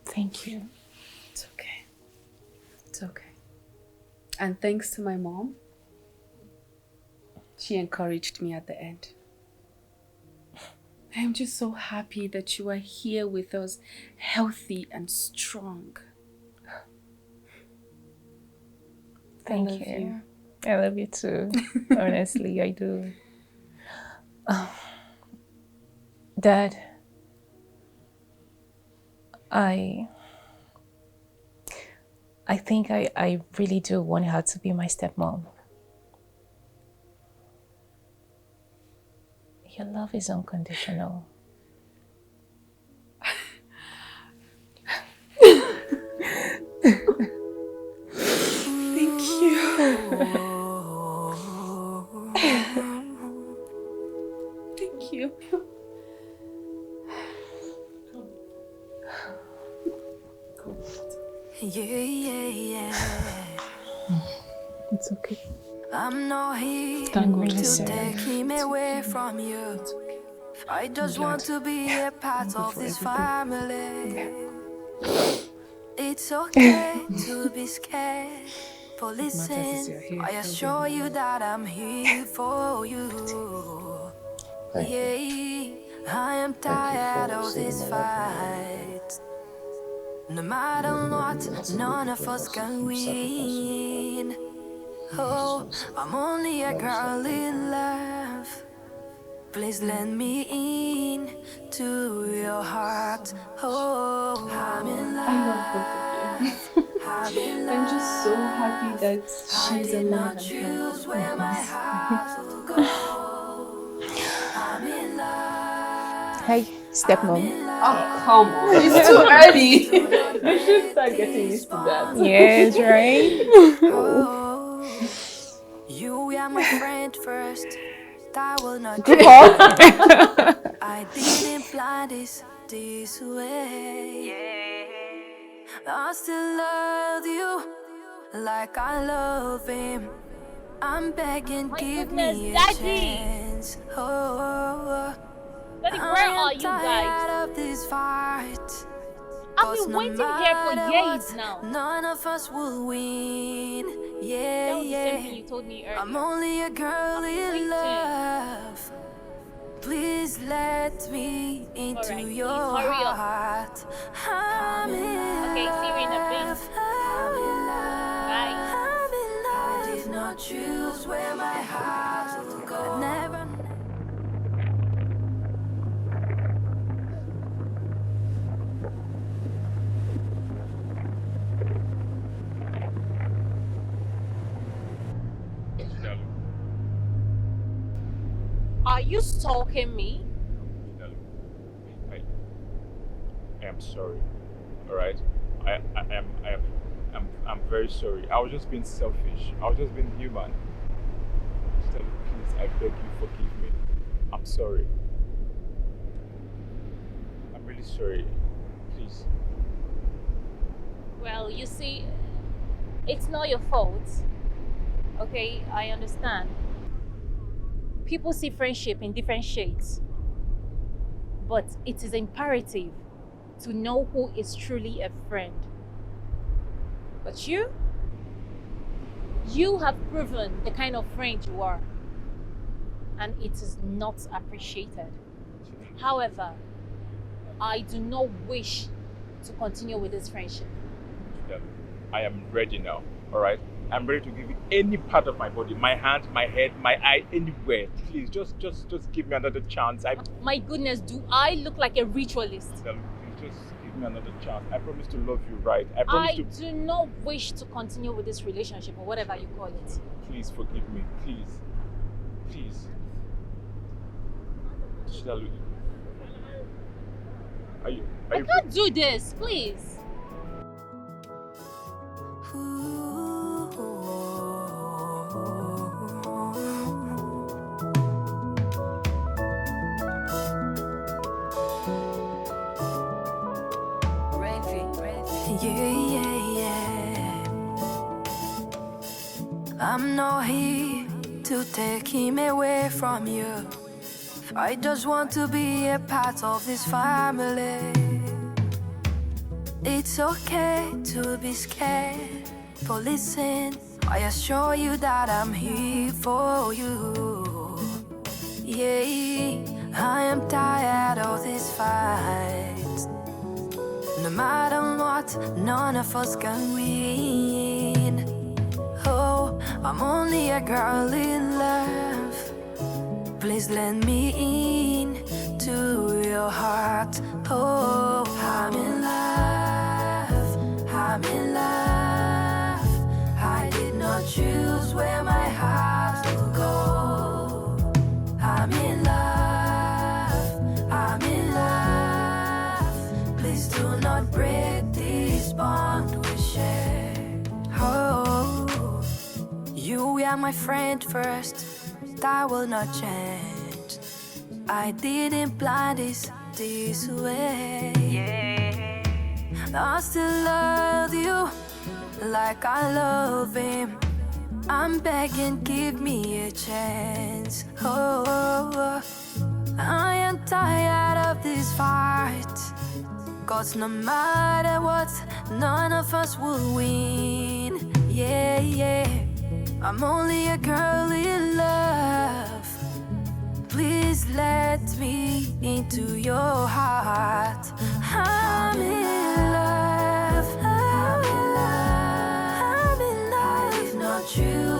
Thank you. It's okay. It's okay. And thanks to my mom, she encouraged me at the end. I'm just so happy that you are here with us, healthy and strong. Thank you. I love you too. Honestly, I do. Dad, I think I really do want her to be my stepmom. Your love is unconditional. Thank you. Thank you. Yeah. It's okay. I'm not here to take him away from you. I just want to be a part of this family. It's okay to be scared, but listen, I assure you that I'm here for you. Yeah, I am tired of this fight. No matter what, none of us can win. Oh, I'm only a girl in love. Please let me in to your heart. Oh, I'm in love. I love both of you. I'm just so happy that she's alive and healthy. Hey, stepmom. Oh, come on. It's too early. You should start getting used to that. Yes, right? You are my friend first. That will not Group change. up. I didn't plan this way. I still love you like I love him. I'm begging, give me a chance. Oh, Daddy, where are you guys? of this fight. I've been waiting here for years now. None of us will win. Yeah, That was the same thing you told me earlier. I'm only a girl in love. Please let me into your hurry up. heart. I'm in Okay, see you in a bit. Bye. I did not choose where my heart will go. Never. Are you stalking me? I am sorry. All right. I'm very sorry. I was just being selfish. I was just being human. Please, I beg you, forgive me. I'm sorry. I'm really sorry. Please. Well, you see, it's not your fault. Okay, I understand. People see friendship in different shades. But it is imperative to know who is truly a friend. But you have proven the kind of friend you are. And it is not appreciated. However, I do not wish to continue with this friendship. I am ready now, all right? I'm ready to give you any part of my body, my hand, my head, my eye, anywhere. Please, just give me another chance. My goodness, do I look like a ritualist? Please just give me another chance. I promise to love you right. I do not wish to continue with this relationship or whatever you call it. Please forgive me, please. Please. Shidalu. I can't do this, please. I'm not here to take him away from you. I just want to be a part of this family. It's okay to be scared, but listen, I assure you that I'm here for you. Yeah, I am tired of this fight. No matter what, none of us can win. Oh, I'm only a girl in love. Please let me in to your heart. Oh, I'm in love. I'm in love. I did not choose where my heart will go. I'm in love. I'm in love. Please do not break this bond we share. Oh, you were my friend first. That will not change. I didn't plan this way. I still love you like I love him. I'm begging, give me a chance. Oh, I am tired of this fight. 'Cause no matter what, none of us will win. Yeah. I'm only a girl in love. Please let me into your heart. I'm in love. I'm in love. I'm in love. If not you.